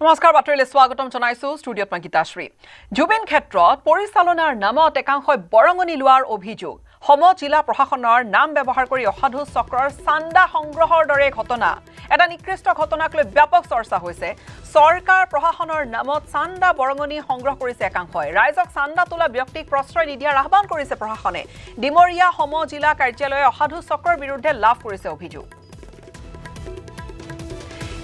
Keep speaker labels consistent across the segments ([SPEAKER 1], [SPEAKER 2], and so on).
[SPEAKER 1] নমস্কাৰ বাতৰিলৈ স্বাগতম জনাইছো ষ্টুডিঅত মই গীতাশ্ৰী জুবিন ক্ষেত্ৰত পৰিচালনাৰ নামত একাংশই বৰঙনি লোৱাৰ অভিযোগ সম জিলা প্ৰশাসনৰ নাম ব্যৱহাৰ কৰি অসাধু চক্ৰৰ চান্দা সংগ্ৰহৰ দৰে ঘটনা এটা নিকৃষ্ট ঘটনাক লৈ ব্যাপক চৰ্চা হৈছে সৰকাৰ প্ৰশাসনৰ নামত চান্দা বৰঙনি সংগ্ৰহ কৰিছে একাংশই ৰাইজক চান্দা তোলা ব্যক্তিক প্ৰশ্ৰয় নিদিয়াৰ আহ্বান কৰিছে প্ৰশাসনে ডিমৰীয়া সম জিলা কাৰ্যালয়ে অসাধু চক্ৰৰ বিৰুদ্ধে লাভ কৰিছে অভিযোগ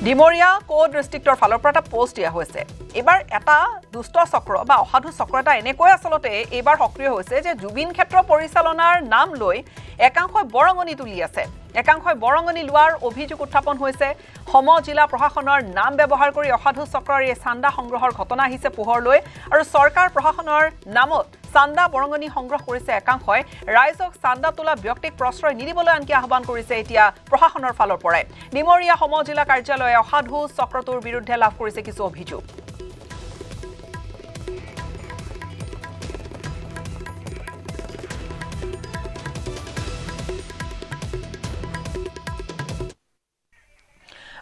[SPEAKER 1] ডিমৰীয়া কোড ডিস্ট্ৰিক্টৰ ফালৰ পৰা এটা পোষ্ট দিয়া হৈছে এবাৰ এটা দুষ্ট চক্ৰ বা অসাধু চক্ৰ এটা এনেকৈ আসলতে এবাৰ সক্ৰিয় হৈছে যে জুবিন ক্ষেত্ৰ পৰিচালনাৰ নাম লৈ একাংশই বৰঙনি তুলি আছে একাংশই বৰঙনি লোৱাৰ অভিযোগ উত্থাপন হৈছে সম জিলা প্ৰশাসনৰ নাম ব্যৱহাৰ কৰি অসাধু চক্ৰৰ এই চান্দা সংগ্ৰহৰ ঘটনা আহিছে পোহৰলৈ আৰু সৰকাৰ প্ৰশাসনৰ নামত চান্দা বৰঙনি সংগ্ৰহ কৰিছে একাংশই ৰাইজক চান্দা তোলা ব্যক্তিক প্ৰশ্ৰয় নিদিবলৈ আনকি আহ্বান কৰিছে এতিয়া প্ৰশাসনৰ ফালৰ পৰাই ডিমৰীয়া সম জিলা কাৰ্যালয়ে অসাধু চক্ৰটোৰ বিৰুদ্ধে লাভ কৰিছে কিছু অভিযোগ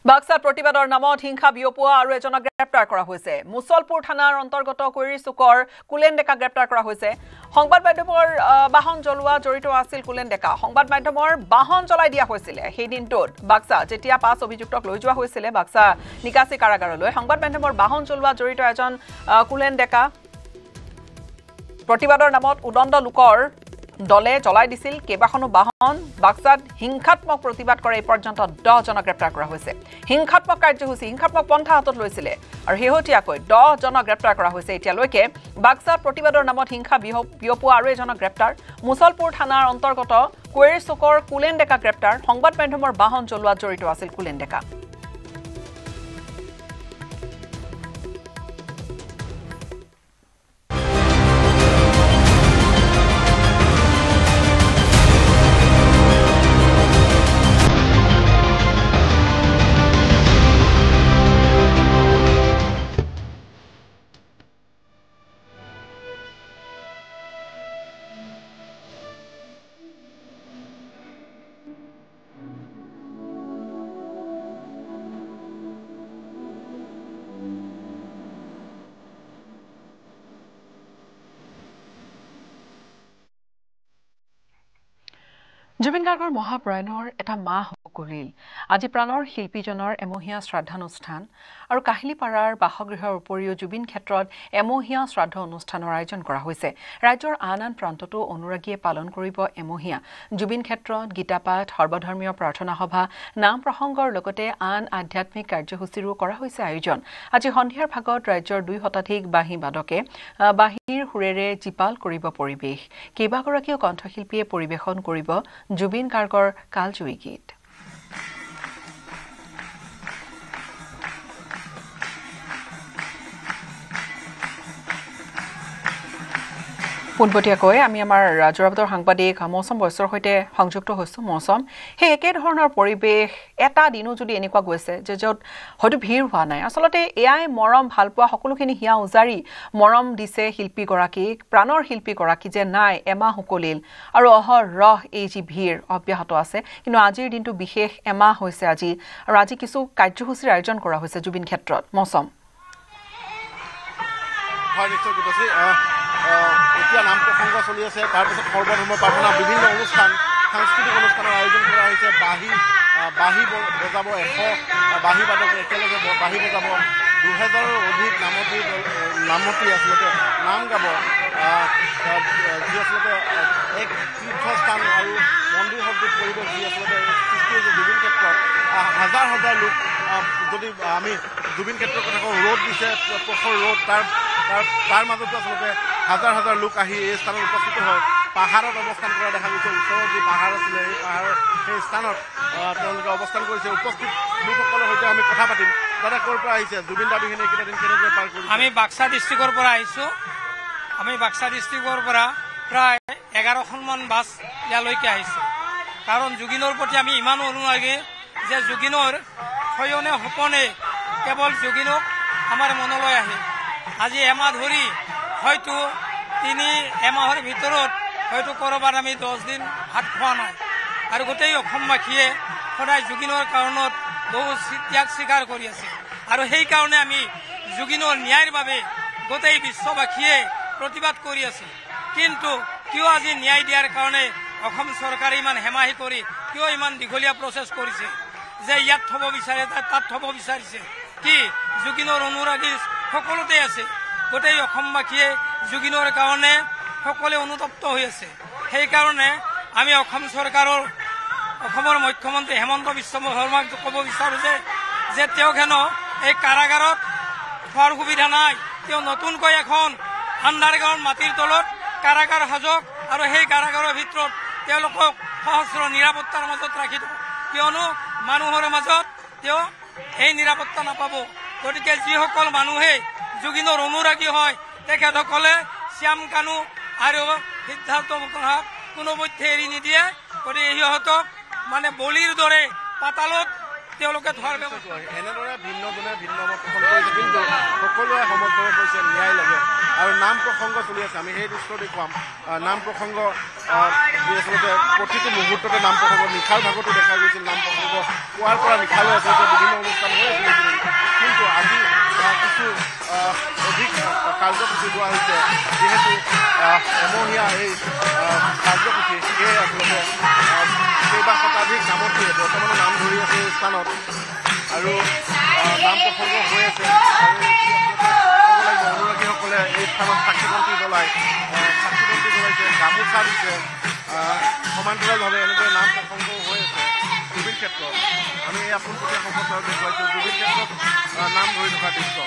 [SPEAKER 1] বাক্সাত প্ৰতিবাদৰ নামত হিংসা বিয়পোৱা আৰু এজনক গ্ৰেপ্তাৰ কৰা হৈছে মুছলপুৰ থানাৰ অন্তৰ্গত কৈৰি চুকৰ কুলেন ডেকা গ্ৰেপ্তাৰ কৰা হৈছে সংবাদ মাধ্যমৰ বাহন জ্বলোৱা জড়িত আছিল কুলেন ডেকা সংবাদ মাধ্যমৰ বাহন জ্বলাই দিয়া হৈছিল সেই দিনটোত বাক্সা যেতিয়া 5 অভিযুক্তক লৈ যোৱা হৈছিল বাক্সা নিকাসী কাৰাগাৰলৈ সংবাদ মাধ্যমৰ বাহন জ্বলোৱা জড়িত এজন কুলেন ডেকা প্ৰতিবাদৰ নামত উদণ্ড লোকৰ দলে জ্বলাই দিছিল কেবাখনো বাহন বাক্সাত হিংসাত্মক প্ৰতিবাদ কৰে এই পৰ্যন্ত 10 জনক গ্ৰেপ্তাৰ কৰা হৈছে হিংসাত্মক কাৰ্যসূচী হিংসাত্মক পন্থা হাতত লৈছিল আৰু হেহতিয়াকৈ 10 জনক গ্ৰেপ্তাৰ কৰা হৈছে এতিয়ালৈকে বাক্সাত প্ৰতিবাদৰ নামত হিংসা বিয়পোৱা আৰু এজনক গ্ৰেপ্তাৰ মুছলপুৰ থানাৰ অন্তৰ্গত কৈৰ চুকৰ কুলেন ডেকা গ্ৰেপ্তাৰ সংবাদ মাধ্যমৰ বাহন জ্বলোৱাত জড়িত আছিল কুলেন ডেকা জুবিন গাৰ্গৰ মহাপ্ৰয়াণৰ এটা মাহ গলিল আজি প্ৰাণৰ শিল্পীজনৰ এমহীয়া শ্ৰদ্ধানুষ্ঠান আৰু কাহিলীপাৰাৰ বাসগৃহৰ উপৰিও জুবিন ক্ষেত্ৰত এমহীয়া শ্ৰাদ্ধ অনুষ্ঠানৰ আয়োজন কৰা হৈছে ৰাজ্যৰ আন আন প্ৰান্ততো অনুৰাগীয়ে পালন কৰিব এমহীয়া জুবিন ক্ষেত্ৰত গীতাপাঠ সৰ্বধৰ্মীয় প্ৰাৰ্থনা সভা নাম প্ৰসংগৰ লগতে আন আধ্যাত্মিক কাৰ্যসূচীৰো কৰা হৈছে আয়োজন আজি সন্ধিয়াৰ ভাগত ৰাজ্যৰ 2 শতাধিক বাঁহী বাদকে বাঁহীৰ সুৰেৰে জিপাল কৰিব পৰিবেশ কেইবাগৰাকীও কণ্ঠশিল্পীয়ে পৰিবেশন কৰিব জুবিন গাৰ্গৰ কালজয়ী গীত পুনপটীয়াকৈ আমি আমাৰ যোৰাবাটৰ সাংবাদিক মৌচম বৈশ্যৰ সৈতে সংযুক্ত হৈছো মৌচম সেই একে ধৰণৰ পৰিবেশ এটা দিনো যদি এনেকুৱা গৈছে যে য'ত হয়তো ভিৰ হোৱা নাই আসলতে এয়াই মৰম ভালপোৱা সকলোখিনি হিয়া উজাৰি মৰম দিছে শিল্পীগৰাকীক প্ৰাণৰ শিল্পীগৰাকী যে নাই এমাহ উকলিল আৰু অহৰহ এই যি ভিৰ অব্যাহত আছে কিন্তু আজিৰ দিনটো বিশেষ এমাহ হৈছে আজি আৰু আজি কিছু কাৰ্যসূচীৰ আয়োজন কৰা হৈছে জুবিন ক্ষেত্ৰত মৌচম
[SPEAKER 2] এতিয়া নাম প্ৰসংগ চলি আছে তাৰপিছত সৰ্বধৰ্ম প্ৰাৰ্থনা বিভিন্ন অনুষ্ঠান সাংস্কৃতিক অনুষ্ঠানৰ আয়োজন কৰা হৈছে বাঁহী বজাব 100 বাঁহী বাদক একেলগে বাঁহী বজাব 2000ৰ অধিক নামতি আচলতে নাম গাব যি আচলতে এক তীৰ্থস্থান আৰু মন্দিৰ শব্দত পৰিৱেশ যি আচলতে সৃষ্টি হৈছে জুবিন ক্ষেত্ৰত হাজাৰ হাজাৰ লোক যদি আমি জুবিন ক্ষেত্ৰৰ কথা কওঁ ৰোড দিছে প্ৰখৰ ৰোড তাৰ মাজতো আচলতে হাজাৰ হাজাৰ লোক আহি এই স্থানত উপস্থিত হয় পাহাৰত অৱস্থান কৰা দেখা গৈছে ওচৰত যি পাহাৰ আছিলে এই পাহাৰৰ সেই স্থানত তেওঁলোকে অৱস্থান কৰিছে উপস্থিত লোকসকলৰ সৈতে আমি কথা পাতিম দাদা ক'ৰ পৰা আহিছে জুবিন দাবিখিনি এইকেইটা দিন কেনেদৰে পাৰ কৰিছে
[SPEAKER 3] আমি বাক্সা ডিষ্ট্ৰিক্টৰ পৰা আহিছোঁ আমি বাক্সা ডিষ্ট্ৰিক্টৰ পৰা প্ৰায় 11খনমান বাছ ইয়ালৈকে আহিছোঁ কাৰণ জুবিনৰ প্ৰতি আমি ইমান অনুৰাগী যে জুবিনৰ শয়নে সপনে কেৱল জুবিনক আমাৰ মনলৈ আহে আজি এমাহ ধৰি হয়তো তিনি এমাহৰ ভিতৰত হয়তো ক'ৰবাত আমি 10 দিন ভাত খোৱা নাই আৰু গোটেই অসমবাসীয়ে সদায় জুবিনৰ কাৰণত বহু ত্যাগ স্বীকাৰ কৰি আছে আৰু সেইকাৰণে আমি জুবিনৰ ন্যায়ৰ বাবে গোটেই বিশ্ববাসীয়ে প্ৰতিবাদ কৰি আছে। কিন্তু কিয় আজি ন্যায় দিয়াৰ কাৰণে অসম চৰকাৰে ইমান হেমাহি কৰি কিয় ইমান দীঘলীয়া প্ৰচেছ কৰিছে যে ইয়াত থ'ব বিচাৰে তাত থ'ব বিচাৰিছে? কি জুবিনৰ অনুৰাগী সকলোতে আছে, গোটেই অসমবাসীয়ে জুবিনৰ কাৰণে সকলোৱে অনুতপ্ত হৈ আছে। সেইকাৰণে আমি অসম চৰকাৰৰ অসমৰ মুখ্যমন্ত্ৰী হেমন্ত বিশ্ব শৰ্মাক ক'ব বিচাৰোঁ যে তেওঁক হেনো এই কাৰাগাৰত খোৱাৰ সুবিধা নাই, তেওঁ নতুনকৈ এখন আণ্ডাৰগ্ৰাউণ্ড মাটিৰ তলত কাৰাগাৰ সাজক আৰু সেই কাৰাগাৰৰ ভিতৰত তেওঁলোকক সহস্ৰ নিৰাপত্তাৰ মাজত ৰাখি দিব, কিয়নো মানুহৰ মাজত তেওঁ এই নিৰাপত্তা নাপাব। গতিকে যিসকল মানুহে জুবিনৰ অনুৰাগী হয় তেখেতসকলে শ্যাম কানু আৰু সিদ্ধাৰ্থ মুখাক কোনোপধ্যে এৰি নিদিয়ে। গতিকে সিহঁতক মানে বলিৰ দৰে পাতালত তেওঁলোকে ধোৱাৰ ব্যৱস্থা।
[SPEAKER 2] এনেদৰে ভিন্নজনে ভিন্ন মত পোষণ কৰিছে, কিন্তু সকলোৱে সমৰ্থন কৰিছে ন্যায় লাগে। আৰু নাম প্ৰসংগ চলি আছে, আমি সেই দৃশ্য দেখুৱাম। নাম প্ৰসংগ আচলতে প্ৰতিটো মুহূৰ্ততে নাম প্ৰসংগ, নিশাৰ ভাগতো দেখা গৈছিল নাম প্ৰসংগ পুৱাৰ পৰা নিশালৈ আচলতে বিভিন্ন অনুষ্ঠান হৈ আছিল। কিন্তু আজি কিছু অধিক কাৰ্যসূচী লোৱা হৈছে, যিহেতু এমহীয়া এই কাৰ্যসূচী সেয়ে আচলতে কেইবা শতাধিক নামতীয়ে বৰ্তমানে নাম ধৰি আছে এই স্থানত আৰু নাম প্ৰসংগ হৈ আছে। অনুৰাগীসকলে এই স্থানত চাকি বন্তি জ্বলাইছে, গামোচা দিছে, সমান্তৰালভাৱে এনেদৰে নাম প্ৰসংগ হৈ আছে। জুবিন ক্ষেত্ৰত আমি এই আপোনপটীয়া সম্প্ৰচাৰত দেখুৱাইছোঁ জুবিন ক্ষেত্ৰত নাম ধৰি থকা দৃশ্য।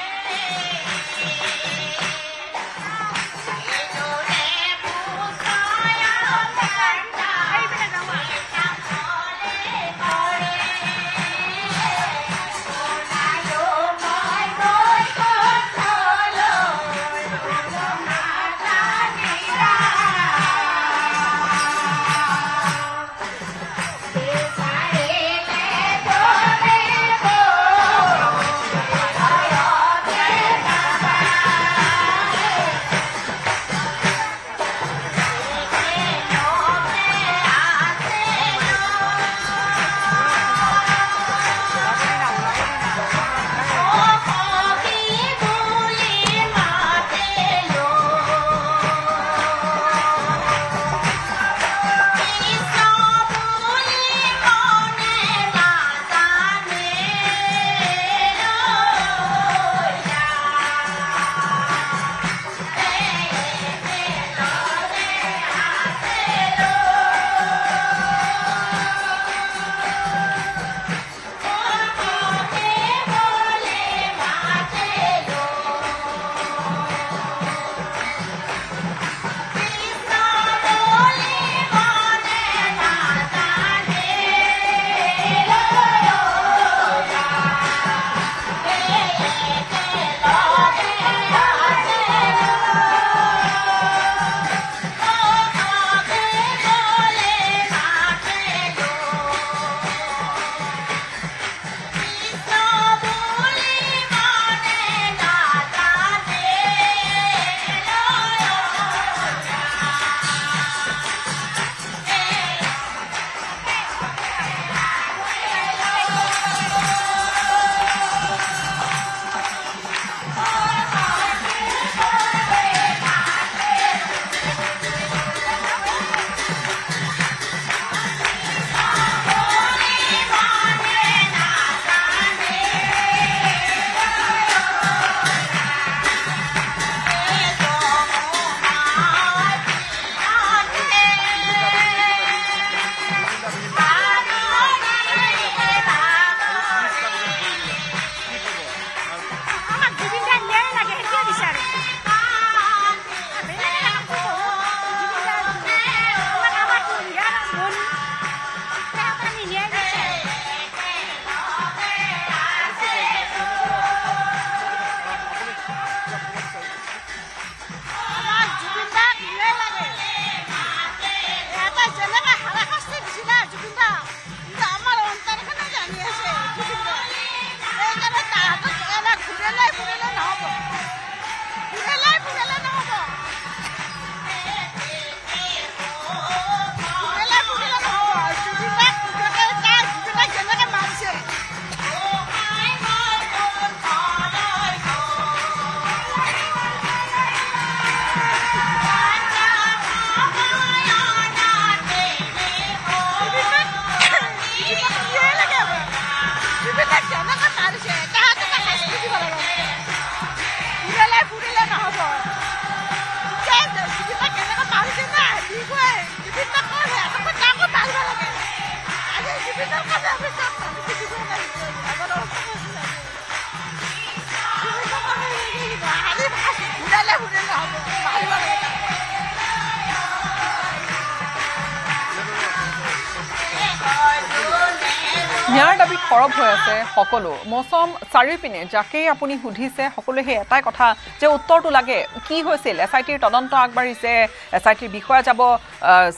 [SPEAKER 1] ন্যায়ৰ দাবী খৰব হৈ আছে সকলো মৌচম চাৰিওপিনে যাকে আপুনি সুধিছে সকলোৱে সেই এটাই কথা যে উত্তৰটো লাগে কি হৈছিল এছআইটিৰ তদন্ত আগবাঢ়িছে এছআইটিৰ বিষয়া যাব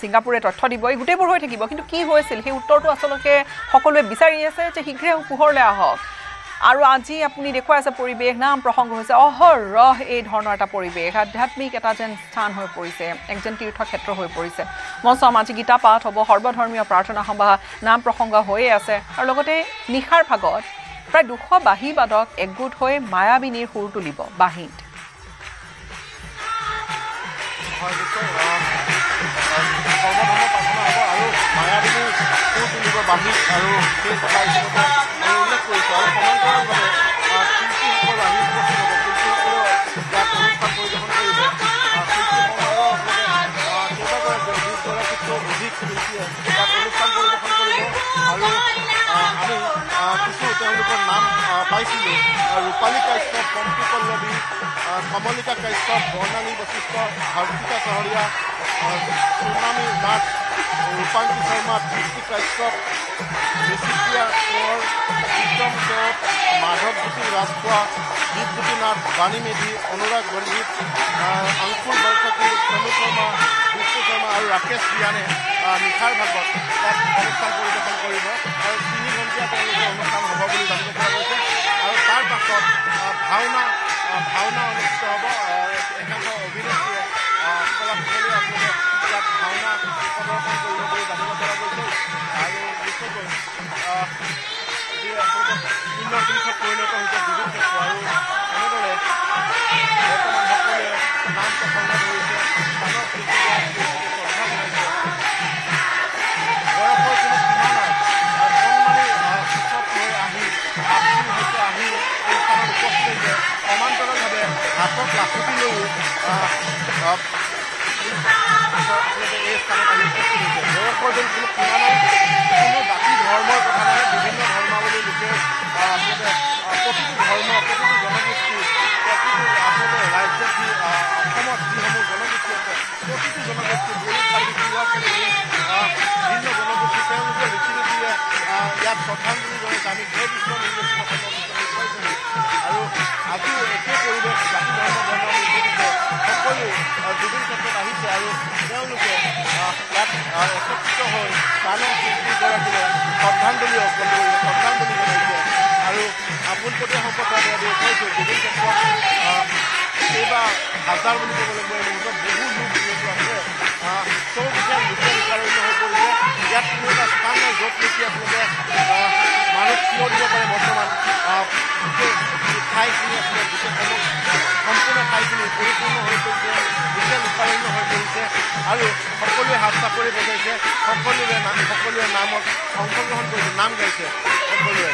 [SPEAKER 1] ছিংগাপুৰে তথ্য দিব এই গোটেইবোৰ হৈ থাকিব কিন্তু কি হৈছিল সেই উত্তৰটো আচলতে সকলোৱে বিচাৰি আছে যে শীঘ্ৰে পোহৰলৈ আহক আৰু আজি আপুনি দেখুৱাই আছে পৰিৱেশ নাম প্ৰসংগ হৈছে অহৰহ এই ধৰণৰ এটা পৰিৱেশ আধ্যাত্মিক এটা যেন স্থান হৈ পৰিছে এক যেন তীৰ্থক্ষেত্ৰ হৈ পৰিছে মৌচম আজি গীতা পাঠ হ'ব সৰ্বধৰ্মীয় প্ৰাৰ্থনা সভা নাম প্ৰসংগ হৈয়ে আছে আৰু লগতে নিশাৰ ভাগত প্ৰায় 200 বাঁহী বাদক একগোট হৈ মায়াবিনীৰ সুৰ তুলিব বাঁহীত
[SPEAKER 2] বাহিৰ আৰু সেই কথা উল্লেখ কৰিছোঁ আৰু সমান্তৰালভাৱে শিল্পীসকল আহি উপস্থিত হ'ব শিল্পীসকলেও ইয়াত অনুষ্ঠান পৰিৱেশন কৰিব কেইবাগৰাকীতকৈ অধিক শিল্পীয়ে ইয়াত অনুষ্ঠান পৰিৱেশন কৰিব আৰু আমি কিছু তেওঁলোকৰ নাম পাইছিলোঁ ৰূপালী কাশ্যপ পম্পী পল্লৱী কমলিকা কাশ্যপ বৰ্ণালী বশিষ্ঠ ভাৰ্তিকা চহৰীয়া সুনামী নাথ ৰূপাংকী শৰ্মা তৃপ্তি কাশ্যপ ঋষিপ্ৰিয়া কোঁৱৰ বিক্ৰম কেওট মাধৱজ্যোতি ৰাজখোৱা দীপজ্যোতি নাথ বাণী মেধি অনুৰাগ বন্ধিত অংকুৰ বৰকটী সমীৰ শৰ্মা বিষ্ণু শৰ্মা আৰু ৰাকেশ ৰিয়ানে নিশাৰ ভাগত তাত অনুষ্ঠান পৰিৱেশন কৰিব আৰু 3 ঘণ্টীয়া তেওঁলোকে অনুষ্ঠান হ'ব বুলি জানিব পৰা গৈছে আৰু তাৰ পাছত ভাওনা অনুষ্ঠিত হ'ব একাংশ অভিনেত্ৰীয়ে কলাকুশলীয়ে আপোনালোকে ইয়াত ভাওনা প্ৰদৰ্শন কৰিব বুলি জানিব পৰা গৈছে আৰু বিশেষকৈ যি আচলতে শূন্য জিনিছত পৰিণত হৈছে জুবিন ক্ষেত্ৰ আৰু এনেদৰে বৰ্তমান সকলোৱে নাম প্ৰসংগ কৰিছে গানৰ শিল্পী শ্ৰদ্ধা জনাইছে বয়সৰ কোনো সীমা নাই কণমানি শিক্ষক হৈ আহি সৈতে আহি এই স্থানত উপস্থিত হৈছে সমান্তৰালভাৱে হাতত লাখুটি লৈও আচলতে এই স্থানত আহি উপস্থিত হৈছে বয়সৰ যেন কোনো সীমা নাই কোনো জাতি ধৰ্মৰ কথা নাই বিভিন্ন ধৰ্মাৱলীৰ লোকে আচলতে প্ৰতিটো ধৰ্ম প্ৰতিটো জনগোষ্ঠী প্ৰতিটো আচলতে ৰাজ্যত যি অসমত যিসমূহ জনগোষ্ঠী আছে প্ৰতিটো জনগোষ্ঠী বড়ো কাৰ্বি তিৱাকে ভিন্ন জনগোষ্ঠী তেওঁলোকে ৰীতি নীতিৰে ইয়াত শ্ৰদ্ধাঞ্জলি জনাইছে আমি জয় বিশ্ব নিৰ্দেশিত আৰু আজিও একে পৰিৱেশ জাতি ধৰ্ম নিৰ্দেশিত সকলো জুবিন ক্ষেত্ৰত আহিছে আৰু তেওঁলোকে ইয়াত একত্ৰিত হৈ গানৰ শিল্পীগৰাকীলৈ শ্ৰদ্ধাঞ্জলি অৰ্পণ কৰিছে শ্ৰদ্ধাঞ্জলি জনাইছে আৰু পোনপটীয়া সম্প্ৰচাৰ দেখুৱাইছে জুবিন ক্ষেত্ৰত কেইবা হাজাৰ বুলি ক'বলৈ গ'লে মুহূৰ্তত বহু লোক যিহেতু আছে চৌদিশে লোকে নিকাৰণ্য হৈ পৰিছে ইয়াত কোনো এটা স্থান নাই য'ত নেকি আপোনালোকে মানুহ থিয় দিব পাৰে বৰ্তমান গোটেই ঠাইখিনি আছিলে গোটেই সম্পূৰ্ণ ঠাইখিনি পৰিপূৰ্ণ হৈ পৰিছে লোকে নিকাৰণ্য হৈ পৰিছে আৰু সকলোৱে হাত চাপৰি বজাইছে সকলোৱে নামত অংশগ্ৰহণ কৰিছে নাম গাইছে সকলোৱে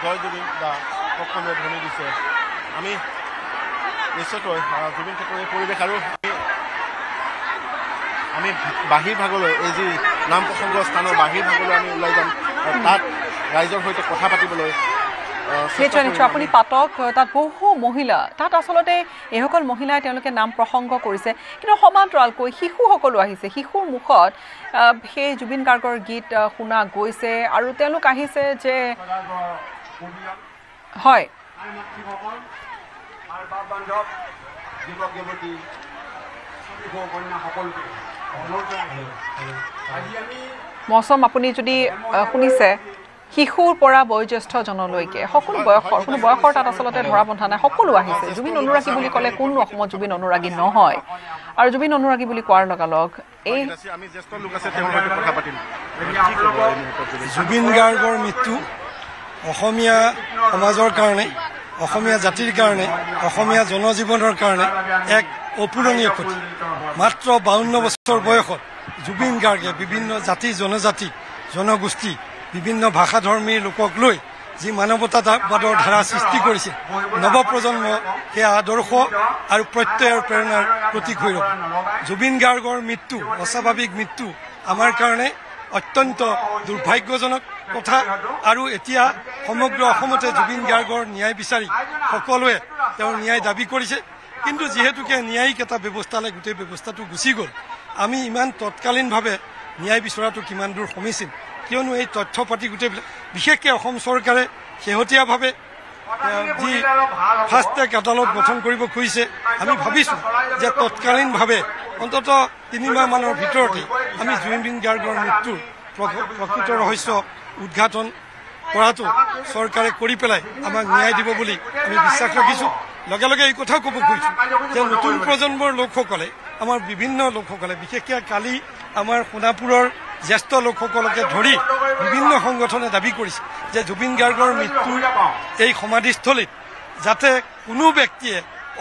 [SPEAKER 2] জয় জুবিন দা সকলোৱে ধ্বনি দিছে আমি নিশ্চয়কৈ জুবিন ক্ষেত্ৰৰ এই পৰিৱেশ আৰু আমি বাহিৰ ভাগলৈ এই যি নাম প্ৰসংগ স্থানৰ বাহিৰ ভাগলৈ আমি ওলাই যাম তাত ৰাইজৰ সৈতে কথা পাতিবলৈ
[SPEAKER 1] নিশ্চয় নিশ্চয় আপুনি পাতক তাত বহু মহিলা তাত আচলতে এইসকল মহিলাই তেওঁলোকে নাম প্ৰসংগ কৰিছে কিন্তু সমান্তৰালকৈ শিশুসকলো আহিছে শিশুৰ মুখত সেই জুবিন গাৰ্গৰ গীত শুনা গৈছে আৰু তেওঁলোক আহিছে যে হয় মৌচম আপুনি যদি শুনিছে শিশুৰ পৰা বয়োজ্যেষ্ঠজনলৈকে সকলো বয়সৰ কোনো বয়সৰ তাত আচলতে ধৰা বন্ধা নাই সকলো আহিছে জুবিন অনুৰাগী বুলি ক'লে কোনো অসমত জুবিন অনুৰাগী নহয় আৰু জুবিন অনুৰাগী বুলি কোৱাৰ লগালগ এই
[SPEAKER 4] জুবিন গাৰ্গৰ মৃত্যু অসমীয়া সমাজৰ কাৰণে অসমীয়া জাতিৰ কাৰণে অসমীয়া জনজীৱনৰ কাৰণে এক অপূৰণীয় ক্ষতি মাত্ৰ 52 বছৰ বয়সত জুবিন গাৰ্গে বিভিন্ন জাতি জনজাতি জনগোষ্ঠী বিভিন্ন ভাষাধৰ্মীৰ লোকক লৈ যি মানৱতাবাদৰ ধাৰা সৃষ্টি কৰিছে নৱপ্ৰজন্ম সেই আদৰ্শ আৰু প্ৰত্যয়ৰ প্ৰেৰণাৰ প্ৰতীক হৈ ৰ'ব জুবিন গাৰ্গৰ মৃত্যু অস্বাভাৱিক মৃত্যু আমাৰ কাৰণে অত্যন্ত দুৰ্ভাগ্যজনক কথা আৰু এতিয়া সমগ্ৰ অসমতে জুবিন গাৰ্গৰ ন্যায় বিচাৰি সকলোৱে তেওঁৰ ন্যায় দাবী কৰিছে কিন্তু যিহেতুকে ন্যায়িক এটা ব্যৱস্থালৈ গোটেই ব্যৱস্থাটো গুচি গ'ল আমি ইমান তৎকালীনভাৱে ন্যায় বিচৰাটো কিমান দূৰ সমীচীন কিয়নো এই তথ্য পাতি গোটেইবিলাক বিশেষকৈ অসম চৰকাৰে শেহতীয়াভাৱে যি ফাষ্ট ট্ৰেক আদালত গঠন কৰিব খুজিছে আমি ভাবিছোঁ যে তৎকালীনভাৱে অন্ততঃ 3 মাহমানৰ ভিতৰতে আমি জুবিন গাৰ্গৰ মৃত্যুৰ প্ৰকৃত ৰহস্য উদ্ঘাটন কৰাটো চৰকাৰে কৰি পেলাই আমাক ন্যায় দিব বুলি আমি বিশ্বাস ৰাখিছোঁ লগে লগে এই কথাও ক'ব খুজিছোঁ যে নতুন প্ৰজন্মৰ লোকসকলে আমাৰ বিভিন্ন লোকসকলে বিশেষকৈ কালি আমাৰ সোণাপুৰৰ জ্যেষ্ঠ লোকসকলকে ধৰি বিভিন্ন সংগঠনে দাবী কৰিছে যে জুবিন গাৰ্গৰ মৃত্যুৰ এই সমাধিস্থলীত যাতে কোনো ব্যক্তিয়ে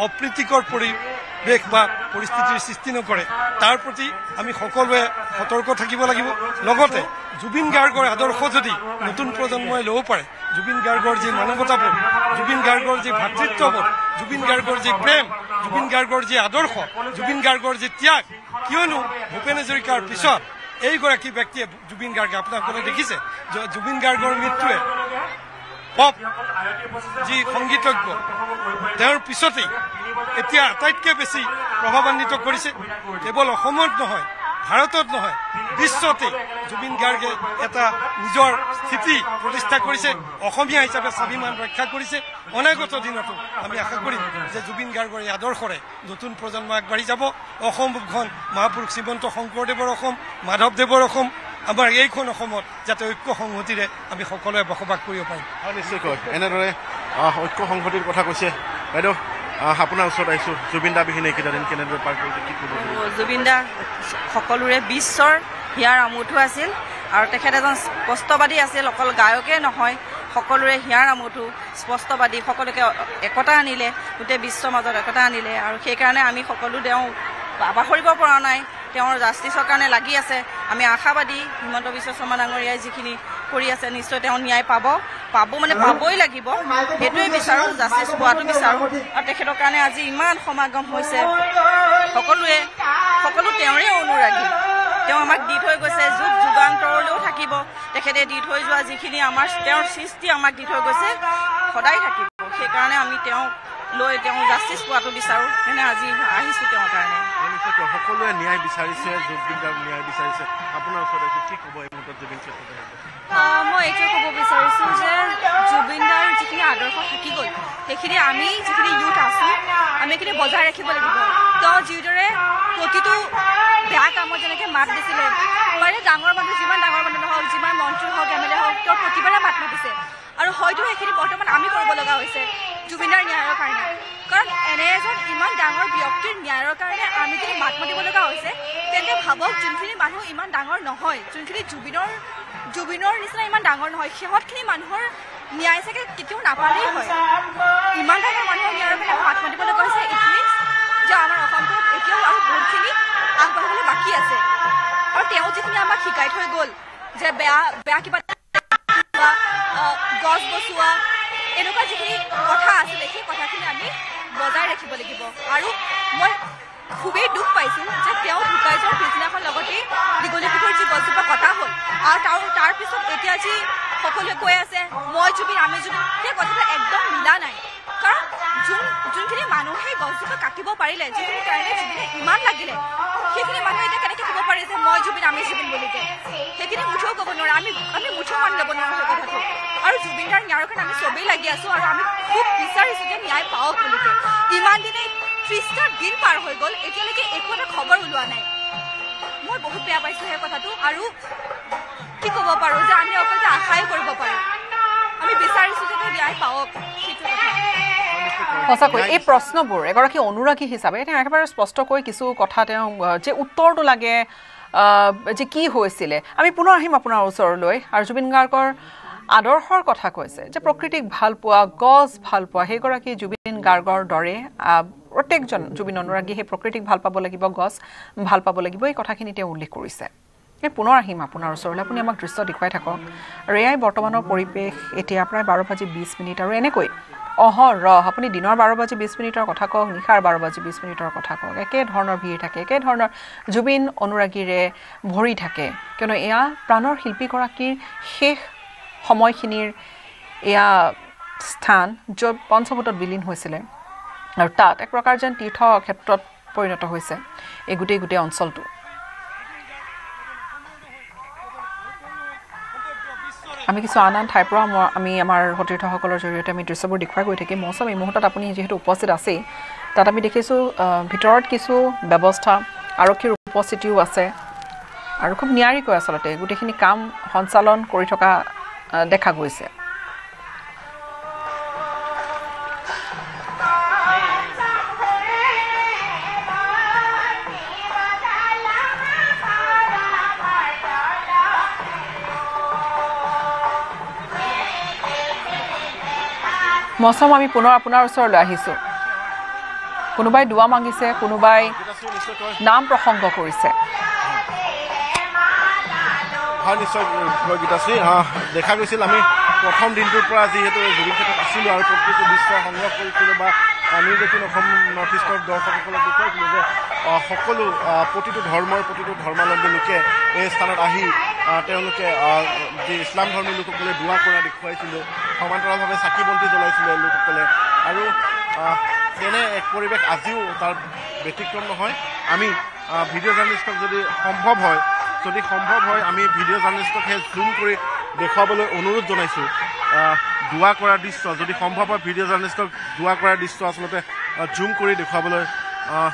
[SPEAKER 4] অপ্ৰীতিকৰ পৰিৱেশ বা পৰিস্থিতিৰ সৃষ্টি নকৰে তাৰ প্ৰতি আমি সকলোৱে সতৰ্ক থাকিব লাগিব লগতে জুবিন গাৰ্গৰ আদৰ্শ যদি নতুন প্ৰজন্মই ল'ব পাৰে জুবিন গাৰ্গৰ যি মানৱতাবোধ জুবিন গাৰ্গৰ যি ভাতৃত্ববোধ জুবিন গাৰ্গৰ যি প্ৰেম জুবিন গাৰ্গৰ যি আদৰ্শ জুবিন গাৰ্গৰ যি ত্যাগ কিয়নো ভূপেন হাজৰিকাৰ পিছত এইগৰাকী ব্যক্তিয়ে জুবিন গাৰ্গে আপোনালোকে দেখিছে জুবিন গাৰ্গৰ মৃত্যুৱে পপ যি সংগীতজ্ঞ তেওঁৰ পিছতেই এতিয়া আটাইতকৈ বেছি প্ৰভাৱান্বিত কৰিছে কেৱল অসমত নহয় ভাৰতত নহয় বিশ্বতে জুবিন গাৰ্গে এটা নিজৰ স্থিতি প্ৰতিষ্ঠা কৰিছে অসমীয়া হিচাপে স্বাভিমান ৰক্ষা কৰিছে অনাগত দিনতো আমি আশা কৰিম যে জুবিন গাৰ্গৰ এই আদৰ্শৰে নতুন প্ৰজন্ম আগবাঢ়ি যাব অসমখন মহাপুৰুষ শ্ৰীমন্ত শংকৰদেৱৰ অসম মাধৱদেৱৰ অসম আমাৰ এইখন অসমত যাতে ঐক্য সংহতিৰে আমি সকলোৱে বসবাস কৰিব পাৰিম
[SPEAKER 2] নিশ্চয়কৈ এনেদৰে ঐক্য সংহতিৰ কথা কৈছে বাইদেউ আপোনাৰ ওচৰত আহিছোঁ জুবিন দা বিহীন এইকেইটা দিন কেনেদৰে পাৰ কৰিছে কি ক'ব
[SPEAKER 5] জুবিন দা সকলোৰে বিশ্বৰ হিয়াৰ আমঠু আছিল আৰু তেখেত এজন স্পষ্টবাদী আছিল অকল গায়কেই নহয় সকলোৰে হিয়াৰ আমঠু স্পষ্টবাদী সকলোকে একতা আনিলে গোটেই বিশ্বৰ মাজত একতা আনিলে আৰু সেইকাৰণে আমি সকলো তেওঁ পাহৰিব পৰা নাই তেওঁৰ জাষ্টিছৰ কাৰণে লাগি আছে আমি আশাবাদী হিমন্ত বিশ্ব শৰ্মা ডাঙৰীয়াই যিখিনি কৰি আছে নিশ্চয় তেওঁ ন্যায় পাব মানে পাবই লাগিব সেইটোৱে বিচাৰোঁ জাষ্টিছ পোৱাটো বিচাৰোঁ আৰু তেখেতৰ কাৰণে আজি ইমান সমাগম হৈছে সকলো তেওঁৰে অনুৰাগী তেওঁ আমাক দি থৈ গৈছে যুগ যুগান্তৰলৈও থাকিব তেখেতে দি থৈ যোৱা যিখিনি আমাৰ তেওঁৰ সৃষ্টি আমাক দি থৈ গৈছে সদায় থাকিব সেইকাৰণে আমি তেওঁ জাষ্টিছ পোৱাটো বিচাৰোঁ সেইকাৰণে আজি আহিছোঁ তেওঁৰ কাৰণে
[SPEAKER 2] সকলোৱে ন্যায় বিচাৰিছে জুবিন গাৰ্গ ন্যায় বিচাৰিছে আপোনাৰ ওচৰত কি ক'ব এই মুহূৰ্তত জুবিন ক্ষেত্ৰত
[SPEAKER 6] মই এইটোৱে ক'ব বিচাৰিছোঁ যে জুবিন দাৰ যিখিনি আদৰ্শ থাকি গ'ল সেইখিনি আমি যিখিনি ইউথ আছোঁ আমি এইখিনি বজাই ৰাখিব লাগিব তেওঁ যিদৰে প্ৰতিটো বেয়া কামত যেনেকৈ মাত দিছিলে মানে ডাঙৰ মানুহ যিমান ডাঙৰ মানুহ নহওক যিমান মন্ত্ৰী হওক এম এল এ হওক তেওঁ প্ৰতিবাৰে মাত মাতিছে আৰু হয়তো সেইখিনি বৰ্তমান আমি কৰিব লগা হৈছে জুবিনদাৰ ন্যায়ৰ কাৰণে কাৰণ এনে এজন ইমান ডাঙৰ ব্যক্তিৰ ন্যায়ৰ কাৰণে আমি যদি মাত মাতিব লগা হৈছে তেন্তে ভাবক যোনখিনি মানুহ ইমান ডাঙৰ নহয় যোনখিনি জুবিনৰ নিচিনা ইমান ডাঙৰ নহয় সিহঁতখিনি মানুহৰ ন্যায় চাগে কেতিয়াও নাপালেই হয় ইমান ডাঙৰ মানুহৰ ন্যায়ৰ কাৰণে মাত মাতিব লগা হৈছে এইখিনি যে আমাৰ অসমখনত এতিয়াও আৰু বহুতখিনি আগবাঢ়িবলৈ বাকী আছে আৰু তেওঁ যিখিনি আমাক শিকাই থৈ গ'ল যে বেয়া কিবা গছ বচোৱা এনেকুৱা যিখিনি কথা আছিলে সেই কথাখিনি আমি বজাই ৰাখিব লাগিব আৰু মই খুবেই দুখ পাইছোঁ যে তেওঁ ঢুকাই যোৱাৰ পিছদিনাখন লগতেই দীঘলী পুখুৰীৰ যি গছজোপা কটা হ'ল আৰু তাৰপিছত এতিয়া যি সকলোৱে কৈ আছে মই জুবিন আমি জুবিন সেই কথাটো একদম মিলা নাই কাৰণ যোনখিনি মানুহে গছজোপা কাটিব পাৰিলে যিখিনি কাৰণে জুবিনে ইমান লাগিলে সেইখিনি মানুহে এতিয়া কেনেকৈ ক'ব পাৰে যে মই জুবিন আমি জুবিন বুলিকে সেইখিনি মুঠেও ক'ব নোৱাৰে আমি মুঠেও মানি ল'ব নোৱাৰোঁ সেই কথাটো আৰু জুবিনদাৰ ন্যায়ৰ কাৰণে আমি চবেই লাগি আছোঁ আৰু আমি খুব বিচাৰিছোঁ যে ন্যায় পাওক বুলিকে ইমান দিনে 30টা দিন পাৰ হৈ গ'ল এতিয়ালৈকে একো এটা খবৰ ওলোৱা নাই মই বহুত বেয়া পাইছোঁ সেই কথাটো আৰু কি ক'ব পাৰোঁ যে আমি অকল যে আশাই কৰিব পাৰোঁ আমি বিচাৰিছোঁ যে তেওঁ ন্যায় পাওক সেইটো কথা
[SPEAKER 1] সঁচাকৈ এই প্ৰশ্নবোৰ এগৰাকী অনুৰাগী হিচাপে তেওঁ একেবাৰে স্পষ্টকৈ কিছু কথা তেওঁ যে উত্তৰটো লাগে যে কি হৈছিলে আমি পুনৰ আহিম আপোনাৰ ওচৰলৈ আৰু জুবিন গাৰ্গৰ আদৰ্শৰ কথা কৈছে যে প্ৰকৃতিক ভাল পোৱা গছ ভাল পোৱা সেইগৰাকী জুবিন গাৰ্গৰ দৰে প্ৰত্যেকজন জুবিন অনুৰাগী সেই প্ৰকৃতিক ভাল পাব লাগিব গছ ভাল পাব লাগিব এই কথাখিনি তেওঁ উল্লেখ কৰিছে পুনৰ আহিম আপোনাৰ ওচৰলৈ আপুনি আমাক দৃশ্য দেখুৱাই থাকক আৰু এয়াই বৰ্তমানৰ পৰিৱেশ এতিয়া প্ৰায় 12:20 আৰু এনেকৈ অহৰহ আপুনি দিনৰ 12:20 কথা কওক নিশাৰ 12:20 কথা কওক একে ধৰণৰ ভিৰ থাকে একে ধৰণৰ জুবিন অনুৰাগীৰে ভৰি থাকে কিয়নো এয়া প্ৰাণৰ শিল্পীগৰাকীৰ শেষ সময়খিনিৰ এয়া স্থান য'ত পঞ্চভূতত বিলীন হৈছিলে আৰু তাত এক প্ৰকাৰ যেন তীৰ্থ ক্ষেত্ৰত পৰিণত হৈছে এই গোটেই অঞ্চলটো আমি কিছু আন ঠাইৰ পৰা আমি আমাৰ সতীৰ্থসকলৰ জৰিয়তে আমি দৃশ্যবোৰ দেখুৱাই গৈ থাকিম মৌচম এই মুহূৰ্তত আপুনি যিহেতু উপস্থিত আছেই তাত আমি দেখিছোঁ ভিতৰত কিছু ব্যৱস্থা আৰক্ষীৰ উপস্থিতিও আছে আৰু খুব নিয়াৰিকৈ আচলতে গোটেইখিনি কাম সঞ্চালন কৰি থকা দেখা গৈছে মৌচম আমি পুনৰ আপোনাৰ ওচৰলৈ আহিছোঁ কোনোবাই দুৱা মাগিছে কোনোবাই নাম প্ৰসংগ কৰিছে
[SPEAKER 2] হয় নিশ্চয় গীতাশ্ৰী দেখা গৈছিল আমি প্ৰথম দিনটোৰ পৰা যিহেতু জুবিন ক্ষেত্ৰত আছিলোঁ আৰু প্ৰতিটো দৃশ্য সংগ্ৰহ কৰিছিলোঁ বা নিৰ্বাচন অসম নৰ্থ ইষ্টৰ দৰ্শকসকলক দেখুৱাইছিলোঁ যে সকলো প্ৰতিটো ধৰ্মাৱলম্বী লোকে এই স্থানত আহি তেওঁলোকে যি ইছলাম ধৰ্মী লোকসকলে দোৱা কৰা দেখুৱাইছিলোঁ সমান্তৰালভাৱে চাকি বন্তি জ্বলাইছিলে লোকসকলে আৰু তেনে এক পৰিৱেশ আজিও তাৰ ব্যতিক্ৰম নহয় আমি ভিডিঅ' জাৰ্নেলিষ্টক যদি সম্ভৱ হয় আমি ভিডিঅ' জাৰ্নেলিষ্টক সেই জুম কৰি দেখুৱাবলৈ অনুৰোধ জনাইছোঁ দোৱা কৰাৰ দৃশ্য যদি সম্ভৱ হয় ভিডিঅ' জাৰ্নেলিষ্টক দোৱা কৰাৰ দৃশ্য আচলতে জুম কৰি দেখুৱাবলৈ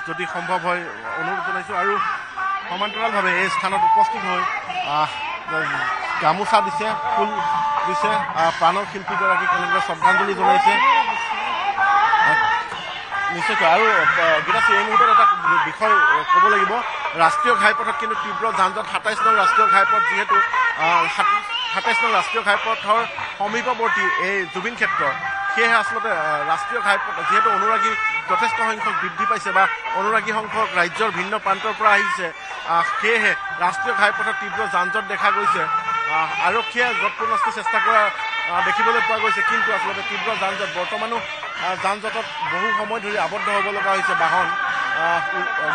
[SPEAKER 2] যদি সম্ভৱ হয় অনুৰোধ জনাইছোঁ আৰু সমান্তৰালভাৱে এই স্থানত উপস্থিত হৈ গামোচা দিছে ফুল দিছে প্ৰাণৰ শিল্পীগৰাকীক এনেদৰে শ্ৰদ্ধাঞ্জলি জনাইছে নিশ্চয়কৈ আৰু গীতাশ্ৰী এই মুহূৰ্তত এটা বিষয় ক'ব লাগিব ৰাষ্ট্ৰীয় ঘাইপথত কিন্তু তীব্ৰ যান জঁট 27 নং ৰাষ্ট্ৰীয় ঘাইপথ যিহেতু 27 নং ৰাষ্ট্ৰীয় ঘাইপথৰ সমীপৱৰ্তী এই জুবিন ক্ষেত্ৰ সেয়েহে আচলতে ৰাষ্ট্ৰীয় ঘাইপথ যিহেতু অনুৰাগী যথেষ্ট সংখ্যক বৃদ্ধি পাইছে বা অনুৰাগী সংখ্যক ৰাজ্যৰ ভিন্ন প্ৰান্তৰ পৰা আহিছে সেয়েহে ৰাষ্ট্ৰীয় ঘাইপথত তীব্ৰ যান জঁট দেখা গৈছে আৰক্ষীয়ে জটপূৰ্ণস্তি চেষ্টা কৰা দেখিবলৈ পোৱা গৈছে কিন্তু আচলতে তীব্ৰ যান জঁট বৰ্তমানো যান জঁটত বহু সময় ধৰি আবদ্ধ হ'ব লগা হৈছে বাহন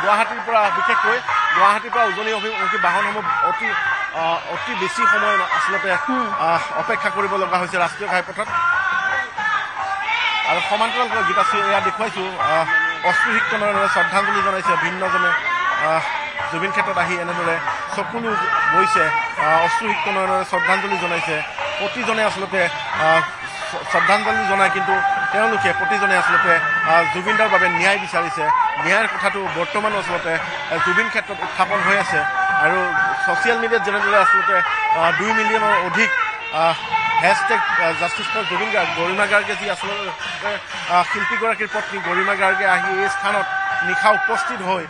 [SPEAKER 2] গুৱাহাটীৰ পৰা বিশেষকৈ গুৱাহাটীৰ পৰা উজনি অভিমুখী বাহনসমূহ অতি বেছি সময় আচলতে অপেক্ষা কৰিব লগা হৈছে ৰাষ্ট্ৰীয় ঘাইপথত আৰু সমান্তৰালভাৱে গীতাশ্ৰী এয়া দেখুৱাইছোঁ অশ্ৰুসিক্তনেৰে শ্ৰদ্ধাঞ্জলি জনাইছে ভিন্নজনে জুবিন ক্ষেত্ৰত আহি এনেদৰে চকুলো বৈছে অশ্ৰুসিক্তনেৰে শ্ৰদ্ধাঞ্জলি জনাইছে প্ৰতিজনে আচলতে শ্ৰদ্ধাঞ্জলি জনায় কিন্তু তেওঁলোকে প্ৰতিজনে আচলতে জুবিনদাৰ বাবে ন্যায় বিচাৰিছে ন্যায়ৰ কথাটো বৰ্তমানো আচলতে জুবিন ক্ষেত্ৰত উত্থাপন হৈ আছে আৰু ছ'চিয়েল মিডিয়াত যেনেদৰে আচলতে 2 মিলিয়নৰ অধিক hashtag justice for Zubeen Garg Garima গাৰ্গে যি আচলতে শিল্পীগৰাকীৰ পত্নী গৰিমা গাৰ্গে আহি এই স্থানত নিশা উপস্থিত হৈ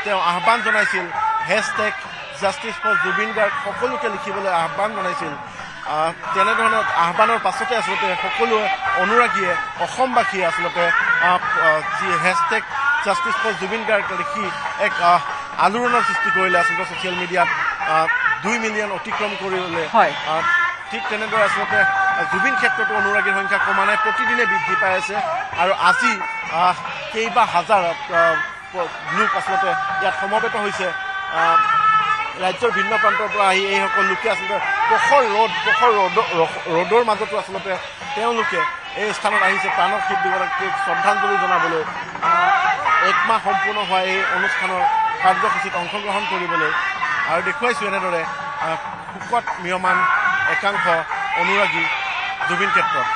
[SPEAKER 2] তেওঁ আহ্বান জনাইছিল hashtag justice for Zubeen Garg সকলোকে লিখিবলৈ আহ্বান জনাইছিল তেনেধৰণৰ আহ্বানৰ পাছতে আচলতে সকলোৱে অনুৰাগীয়ে অসমবাসীয়ে আচলতে যি hashtag justice for Zubeen Garg লিখি এক আলোড়নৰ সৃষ্টি কৰিলে আচলতে ছ'চিয়েল মিডিয়াত 2 মিলিয়ন অতিক্ৰম কৰিলে ঠিক তেনেদৰে আচলতে জুবিন ক্ষেত্ৰতো অনুৰাগীৰ সংখ্যা কমা নাই, প্ৰতিদিনে বৃদ্ধি পাই আছে। আৰু আজি কেইবা হাজাৰ লোক আচলতে ইয়াত সমবেত হৈছে। ৰাজ্যৰ ভিন্ন প্ৰান্তৰ পৰা আহি এইসকল লোকে আচলতে প্ৰখৰ ৰ'দৰ মাজতো আচলতে তেওঁলোকে এই স্থানত আহিছে প্ৰাণৰ শিল্পীগৰাকীক শ্ৰদ্ধাঞ্জলি জনাবলৈ, একমাহ সম্পূৰ্ণ হোৱা এই অনুষ্ঠানৰ কাৰ্যসূচীত অংশগ্ৰহণ কৰিবলৈ। আৰু দেখুৱাইছোঁ এনেদৰে শোকত ম্ৰিয়মান একাংশ অনুৰাগী জুবিন ক্ষেত্ৰত।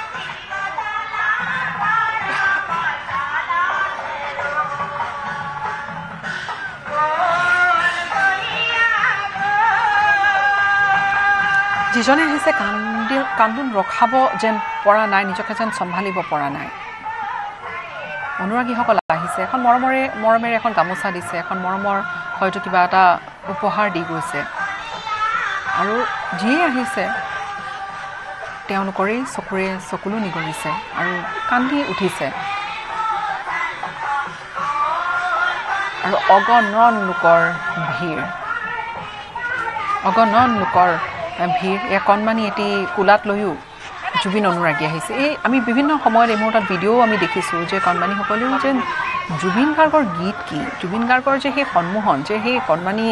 [SPEAKER 1] যিজনে আহিছে কান্দোন ৰখাব যেন পৰা নাই, নিজকে যেন চম্ভালিব পৰা নাই। অনুৰাগীসকল আহিছে, এখন মৰমেৰে এখন গামোচা দিছে, এখন মৰমৰ হয়তো কিবা এটা উপহাৰ দি গৈছে। আৰু যিয়ে আহিছে তেওঁলোকৰেই চকুলো নিগৰিছে আৰু কান্দি উঠিছে। আৰু অগণন লোকৰ ভিৰ, এই কণমানি এটি কোলাত লৈও জুবিন অনুৰাগী আহিছে। এই আমি বিভিন্ন সময়ত এই মুহূৰ্তত ভিডিঅ'ও আমি দেখিছোঁ যে কণমানিসকলেও যে জুবিন গাৰ্গৰ গীত কি, জুবিন গাৰ্গৰ যে সেই সন্মোহন, যে সেই কণমানি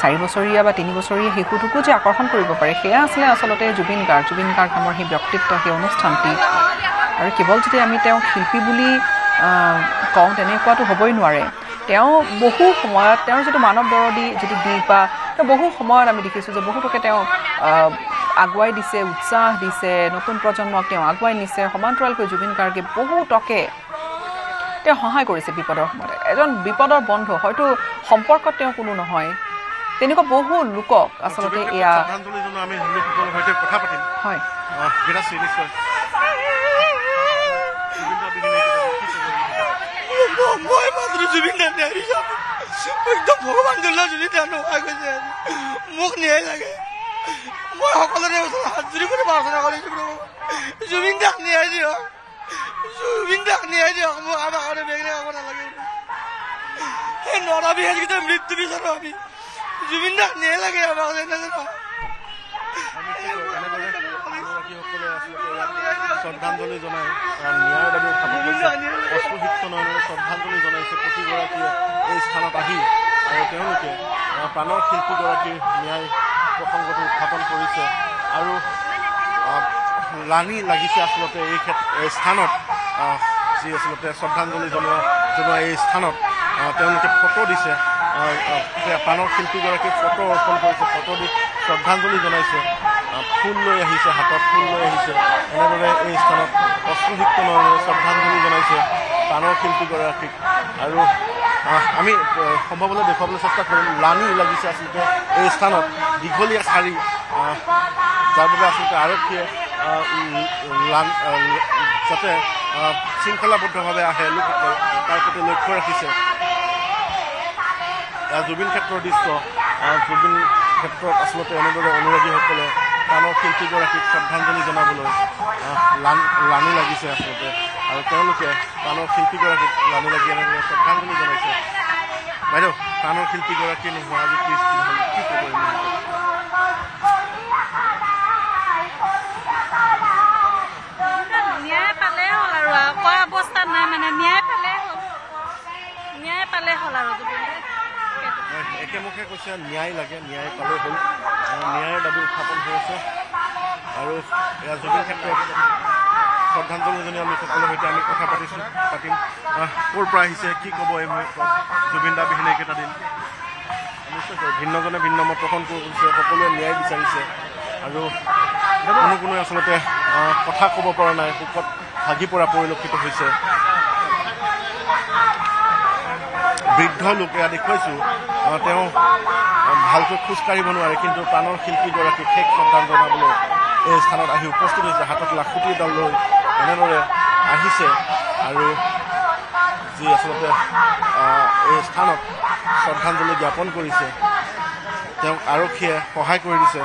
[SPEAKER 1] 4 বছৰীয়া বা 3 বছৰীয়া শিশুটোকো যে আকৰ্ষণ কৰিব পাৰে, সেয়া আছিলে আচলতে জুবিন গাৰ্গ নামৰ সেই ব্যক্তিত্ব, সেই অনুষ্ঠানটি। আৰু কেৱল যদি আমি তেওঁক শিল্পী বুলি কওঁ তেনেকুৱাটো হ'বই নোৱাৰে। তেওঁ বহু সময়ত তেওঁৰ যিটো মানৱ দৰদী যিটো দিশ বা বহু সময়ত আমি দেখিছোঁ যে বহুতোকে তেওঁ আগুৱাই দিছে, উৎসাহ দিছে, নতুন প্ৰজন্মক তেওঁ আগুৱাই নিছে। সমান্তৰালকৈ জুবিন গাৰ্গে বহুতকে তেওঁ সহায় কৰিছে বিপদৰ সময়ত। এজন বিপদৰ বন্ধু, হয়তো সম্পৰ্কত তেওঁ কোনো নহয়, তেনেকুৱা বহু লোকক আচলতে এয়া
[SPEAKER 2] আমি লোকসকলৰ সৈতে কথা পাতিম।
[SPEAKER 1] হয়,
[SPEAKER 3] মই মাত্ৰ জুবিন দা একদম ভগৱান দুৰ্লভ জুবিন দা নোহোৱা গৈছে। মোক ন্যায় লাগে। মই সকলোৰে ওচৰত হাত জুৰি কৰি প্ৰাৰ্থনা কৰিছোঁ, জুবিন দাক ন্যায় দিয়ক, জুবিন দাক ন্যায় দিয়ক। মোক আমাৰ কাৰণে বেগৰে খাব নালাগে। সেই নৰাবিহাৰী কেইটা মৃত্যু বিচাৰোঁ আমি। জুবিন দাক ন্যায় লাগে আমাক।
[SPEAKER 2] শ্ৰদ্ধাঞ্জলি জনাই ন্যায়ৰ দাবী উত্থাপন কৰিছে, অশ্ৰুসিক্ত নয়নেৰে শ্ৰদ্ধাঞ্জলি জনাইছে প্ৰতিগৰাকীয়ে এই স্থানত আহি। আৰু তেওঁলোকে প্ৰাণৰ শিল্পীগৰাকীৰ ন্যায় প্ৰসংগটো উত্থাপন কৰিছে। আৰু লানি লাগিছে আচলতে এই স্থানত, যি আচলতে শ্ৰদ্ধাঞ্জলি জনোৱা এই স্থানত তেওঁলোকে ফটো দিছে, প্ৰাণৰ শিল্পীগৰাকীক ফটো অৰ্পণ কৰিছে, ফটো দি শ্ৰদ্ধাঞ্জলি জনাইছে, ফুল লৈ আহিছে, হাতত ফুল লৈ আহিছে। এনেদৰে এই স্থানত অশ্ৰুসিক্ত নয়নেৰে শ্ৰদ্ধাঞ্জলি জনাইছে প্ৰাণৰ শিল্পীগৰাকীক। আৰু আমি সম্ভৱলৈ দেখুৱাবলৈ চেষ্টা কৰিম, লানি লাগিছে আচলতে এই স্থানত, দীঘলীয়া শাৰী, যাৰ বাবে আচলতে আৰক্ষীয়ে যাতে শৃংখলাবদ্ধভাৱে আহে লোকসকল, তাৰ প্ৰতি লক্ষ্য ৰাখিছে। জুবিন ক্ষেত্ৰৰ দৃশ্য, জুবিন ক্ষেত্ৰত আচলতে এনেদৰে অনুৰাগীসকলে প্ৰাণৰ শিল্পীগৰাকীক শ্ৰদ্ধাঞ্জলি জনাবলৈ লানি লাগিছে আচলতে। আৰু তেওঁলোকে প্ৰাণৰ শিল্পীগৰাকীক লানি লাগি এনেদৰে শ্ৰদ্ধাঞ্জলি জনাইছে। বাইদেউ, প্ৰাণৰ শিল্পীগৰাকী নোহোৱা আজি কি হ'ল, কি ক'ব?
[SPEAKER 6] ন্যায় পালে হ'ল আৰু কোৱা অৱস্থাত নাই, মানে ন্যায় পালে হ'ল আৰু
[SPEAKER 2] একেমুখে কৈছে ন্যায় লাগে, ন্যায় পালেই হ'ল। ন্যায়ৰ দাবী উত্থাপন হৈ আছে। আৰু এয়া জুবিন ক্ষেত্ৰত শ্ৰদ্ধাঞ্জলি জনোৱা লোকসকলৰ সৈতে আমি কথা পাতিম। ক'ৰ পৰা আহিছে, কি ক'ব এই মুহূৰ্তত জুবিন দা বিহীন এইকেইটা দিন? নিশ্চয়কৈ ভিন্নজনে ভিন্ন মত পোষণ কৰিছে, সকলোৱে ন্যায় বিচাৰিছে। আৰু কোনোৱে আচলতে কথা ক'ব পৰা নাই, শোকত ভাগি পৰা পৰিলক্ষিত হৈছে। বৃদ্ধ লোক এয়া দেখুৱাইছোঁ, তেওঁ ভালকৈ খোজকাঢ়িব নোৱাৰে, কিন্তু প্ৰাণৰ শিল্পীগৰাকীক শেষ শ্ৰদ্ধাঞ্জলি জনাবলৈ এই স্থানত আহি উপস্থিত হৈছে। হাতত লাখুটি এডাল লৈ এনেদৰে আহিছে। আৰু যি আচলতে এই স্থানত শ্ৰদ্ধাঞ্জলি জ্ঞাপন কৰিছে, তেওঁক আৰক্ষীয়ে সহায় কৰি দিছে।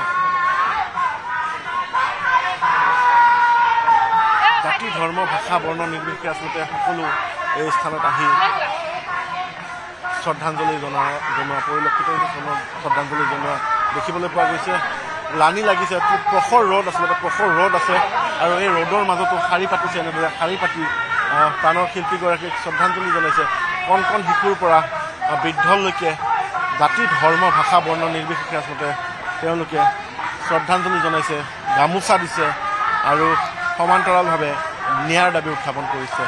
[SPEAKER 2] জাতি, ধৰ্ম, ভাষা, বৰ্ণ নিৰ্বিশেষে আচলতে সকলো এই স্থানত আহি শ্ৰদ্ধাঞ্জলি জনোৱা পৰিলক্ষিত হৈছে, শ্ৰদ্ধাঞ্জলি জনোৱা দেখিবলৈ পোৱা গৈছে। লানি লাগিছে, প্ৰখৰ ৰ'দ আচলতে প্ৰখৰ ৰ'দ আছে আৰু এই ৰ'দৰ মাজতো শাৰী পাতিছে, এনেদৰে শাৰী পাতি প্ৰাণৰ শিল্পীগৰাকীক শ্ৰদ্ধাঞ্জলি জনাইছে। কণ কণ শিশুৰ পৰা বৃদ্ধলৈকে জাতি ধৰ্ম ভাষা বৰ্ণ নিৰ্বিশেষে আচলতে তেওঁলোকে শ্ৰদ্ধাঞ্জলি জনাইছে, গামোচা দিছে আৰু সমান্তৰালভাৱে ন্যায়ৰ দাবী উত্থাপন কৰিছে।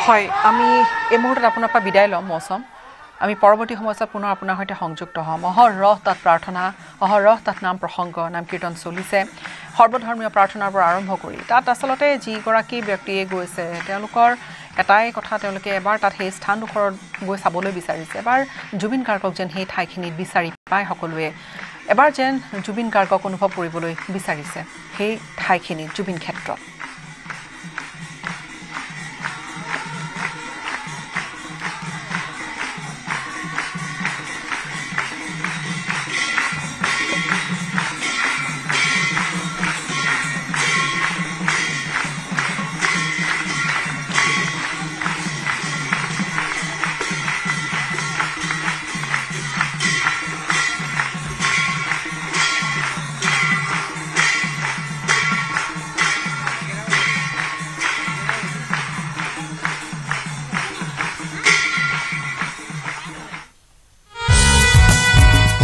[SPEAKER 1] হয়, আমি এই মুহূৰ্তত আপোনাৰ পৰা বিদায় ল'ম মৌচম। আমি পৰৱৰ্তী সময়ছোৱাত পুনৰ আপোনাৰ সৈতে সংযুক্ত হ'ম। অহৰহ তাত প্ৰাৰ্থনা, অহৰহ তাত নাম প্ৰসংগ, নাম কীৰ্তন চলিছে। সৰ্বধৰ্মীয় প্ৰাৰ্থনাৰ পৰা আৰম্ভ কৰি তাত আচলতে যিগৰাকী ব্যক্তিয়ে গৈছে তেওঁলোকৰ এটাই কথা, তেওঁলোকে এবাৰ তাত সেই স্থানডোখৰত গৈ চাবলৈ বিচাৰিছে। এবাৰ জুবিন গাৰ্গক যেন সেই ঠাইখিনিত বিচাৰি পায় সকলোৱে, এবাৰ যেন জুবিন গাৰ্গক অনুভৱ কৰিবলৈ বিচাৰিছে সেই ঠাইখিনিত জুবিন ক্ষেত্ৰত।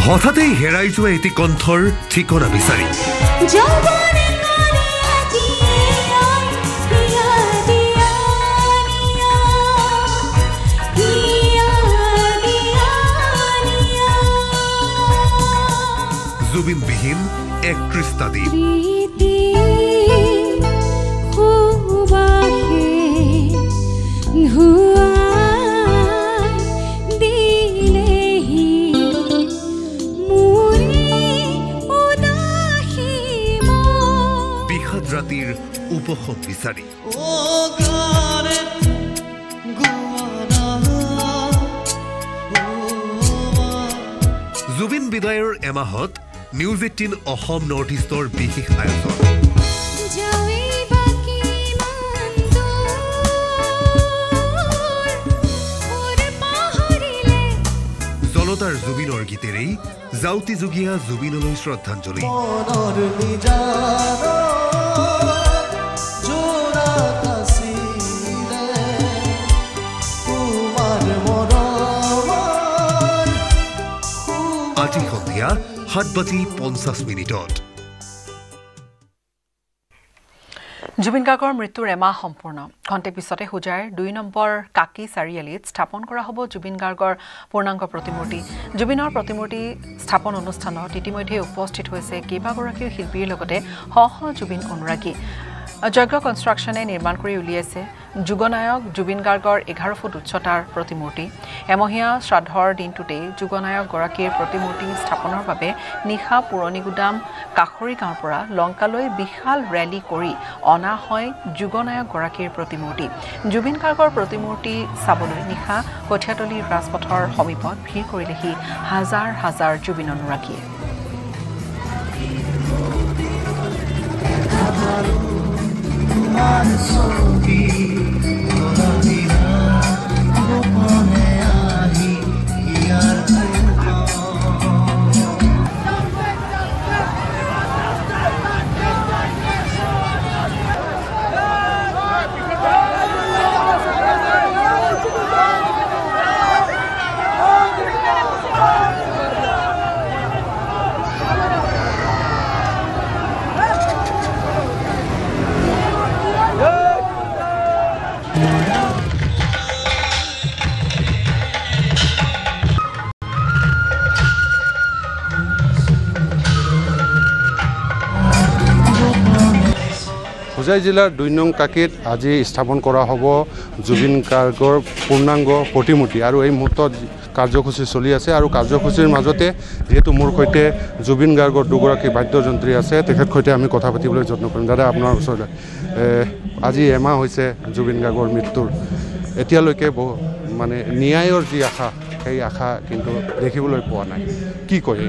[SPEAKER 7] হঠাতেই হেৰাই যোৱা এটি কণ্ঠৰ ঠিকনা বিচাৰি জুবিনবিহীন 31টা দিন। ৰাতিৰ উপশম বিচাৰি জুবিন বিদায়ৰ এমাহত নিউজ 18 অসম নৰ্থ ইষ্টৰ বিশেষ আয়োজন। জনতাৰ জুবিনৰ গীতেৰেই যাওঁতি যুগীয়া জুবিনলৈ শ্ৰদ্ধাঞ্জলি। আজি সন্ধিয়া 7:50
[SPEAKER 1] জুবিন গাৰ্গৰ মৃত্যুৰ এমাহ সম্পূৰ্ণ। ঘণ্টেক পিছতে হোজাৰ 2 নম্বৰ কাকি চাৰিআলিত স্থাপন কৰা হ'ব জুবিন গাৰ্গৰ পূৰ্ণাংগ প্ৰতিমূৰ্তি। জুবিনৰ প্ৰতিমূৰ্তি স্থাপন অনুষ্ঠানত ইতিমধ্যে উপস্থিত হৈছে কেইবাগৰাকীও শিল্পীৰ লগতে শ জুবিন অনুৰাগী। যজ্ঞ কনষ্ট্ৰাকশ্যনে নিৰ্মাণ কৰি উলিয়াইছে যুগনায়ক জুবিন গাৰ্গৰ 11 ফুট উচ্চতাৰ প্ৰতিমূৰ্তি। এমহীয়া শ্ৰাদ্ধৰ দিনটোতেই যুগনায়কগৰাকীৰ প্ৰতিমূৰ্তি স্থাপনৰ বাবে নিশা পুৰণি গুদাম কাষৰী গাঁৱৰ পৰা লংকালৈ বিশাল ৰেলী কৰি অনা হয় যুগনায়কগৰাকীৰ প্ৰতিমূৰ্তি। জুবিন গাৰ্গৰ প্ৰতিমূৰ্তি চাবলৈ নিশা কঠীয়াতলী ৰাজপথৰ সমীপত ভিৰ কৰিলেহি হাজাৰ হাজাৰ জুবিন অনুৰাগীয়ে।
[SPEAKER 8] হোজাই জিলাৰ 2 নং কাকিত আজি স্থাপন কৰা হ'ব জুবিন গাৰ্গৰ পূৰ্ণাংগ প্ৰতিমূৰ্তি আৰু এই মুহূৰ্তত কাৰ্যসূচী চলি আছে আৰু কাৰ্যসূচীৰ মাজতে যেহেতু মোৰ সৈতে জুবিন গাৰ্গৰ দুগৰাকী বাদ্যযন্ত্ৰী আছে তেখেত সৈতে আমি কথা পাতিবলৈ যত্ন কৰিম। দাদা আপোনাৰ ওচৰলৈ আজি এমাহ হৈছে জুবিন গাৰ্গৰ মৃত্যুৰ, এতিয়ালৈকে মানে ন্যায়ৰ যি আশা সেই আশা কিন্তু দেখিবলৈ পোৱা নাই, কি কয়?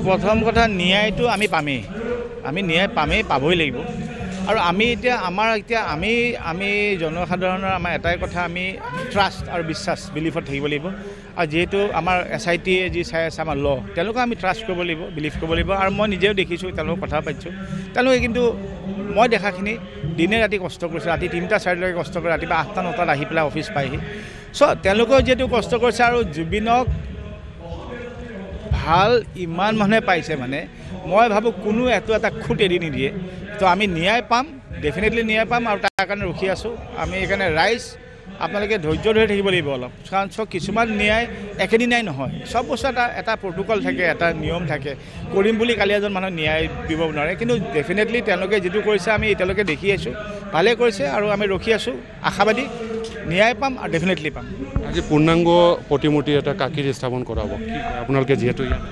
[SPEAKER 9] প্ৰথম কথা ন্যায়টো আমি পামেই, আমি ন্যায় পাবই লাগিব। আৰু আমি এতিয়া আমি জনসাধাৰণৰ আমাৰ এটাই কথা আমি ট্ৰাষ্ট আৰু বিশ্বাস বিলিফত থাকিব লাগিব আৰু যিহেতু আমাৰ SIT যি চাই আছে আমাৰ ল তেওঁলোকক আমি ট্ৰাষ্ট কৰিব লাগিব বিলিভ কৰিব লাগিব আৰু মই নিজেও দেখিছোঁ তেওঁলোকক কথা পাতিছোঁ তেওঁলোকে কিন্তু মই দেখাখিনি দিনে ৰাতি কষ্ট কৰিছে ৰাতি 3টা 4টালৈকে কষ্ট কৰে ৰাতিপুৱা 8টা 9টাত আহি পেলাই অফিচ পায়হি চ' তেওঁলোকেও যিহেতু কষ্ট কৰিছে আৰু জুবিনক ভাল ইমান মানুহে পাইছে মানে মই ভাবোঁ কোনো এটা খুঁত এৰি নিদিয়ে তো আমি ন্যায় পাম ডেফিনেটলি ন্যায় পাম আৰু তাৰ কাৰণে ৰখি আছোঁ আমি সেইকাৰণে ৰাইজ আপোনালোকে ধৈৰ্য ধৰি থাকিব লাগিব অলপ কাৰণ চব কিছুমান ন্যায় একেদিনাই নহয় চব বস্তু এটা প্ৰট'কল থাকে এটা নিয়ম থাকে কৰিম বুলি কালি এজন মানুহ ন্যায় দিব নোৱাৰে কিন্তু ডেফিনেটলি তেওঁলোকে যিটো কৰিছে আমি এতিয়ালৈকে দেখি আছোঁ ভালেই কৰিছে আৰু আমি ৰখি আছোঁ আশাবাদী ন্যায় পাম আৰু ডেফিনেটলি পাম
[SPEAKER 8] আজি পূৰ্ণাংগ প্ৰতিমূৰ্তি এটা কাকীৰ স্থাপন কৰা হ'ব কি আপোনালোকে যিহেতু ইয়াত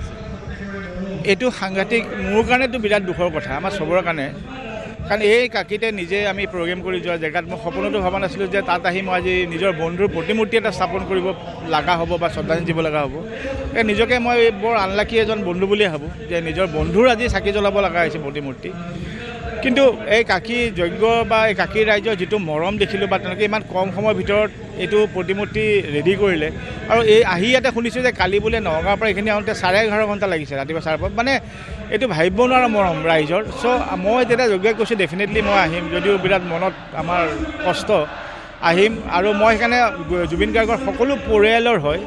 [SPEAKER 9] এইটো সাংঘাতিক মোৰ কাৰণেতো বিৰাট দুখৰ কথা আমাৰ চবৰে কাৰণে কাৰণ এই কাকীতে নিজে আমি প্ৰগ্ৰেম কৰি যোৱা জেগাত মই সপোনতো ভবা নাছিলোঁ যে তাত আহি মই আজি নিজৰ বন্ধুৰ প্ৰতিমূৰ্তি এটা স্থাপন কৰিব লগা হ'ব বা শ্ৰদ্ধাঞ্জলি দিব লগা হ'ব নিজকে মই বৰ আনলাকি এজন বন্ধু বুলিয়ে ভাবোঁ যে নিজৰ বন্ধুৰ আজি চাকি জ্বলাব লগা হৈছে প্ৰতিমূৰ্তি কিন্তু এই কাকী যজ্ঞ বা এই কাকী ৰাইজৰ যিটো মৰম দেখিলোঁ বা তেওঁলোকে ইমান কম সময়ৰ ভিতৰত এইটো প্ৰতিমূৰ্তি ৰেডি কৰিলে আৰু এই আহি ইয়াতে শুনিছোঁ যে কালি বোলে নগাঁৱৰ পৰা এইখিনি আহোঁতে 11:30 ঘণ্টা লাগিছে ৰাতিপুৱা 4:30 মানে এইটো ভাবিব নোৱাৰা মৰম ৰাইজৰ চ' মই তেতিয়া যজ্ঞ কৈছোঁ ডেফিনেটলি মই আহিম যদিও বিৰাট মনত আমাৰ কষ্ট আহিম আৰু মই সেইকাৰণে জুবিন গাৰ্গৰ সকলো পৰিয়ালৰ হয়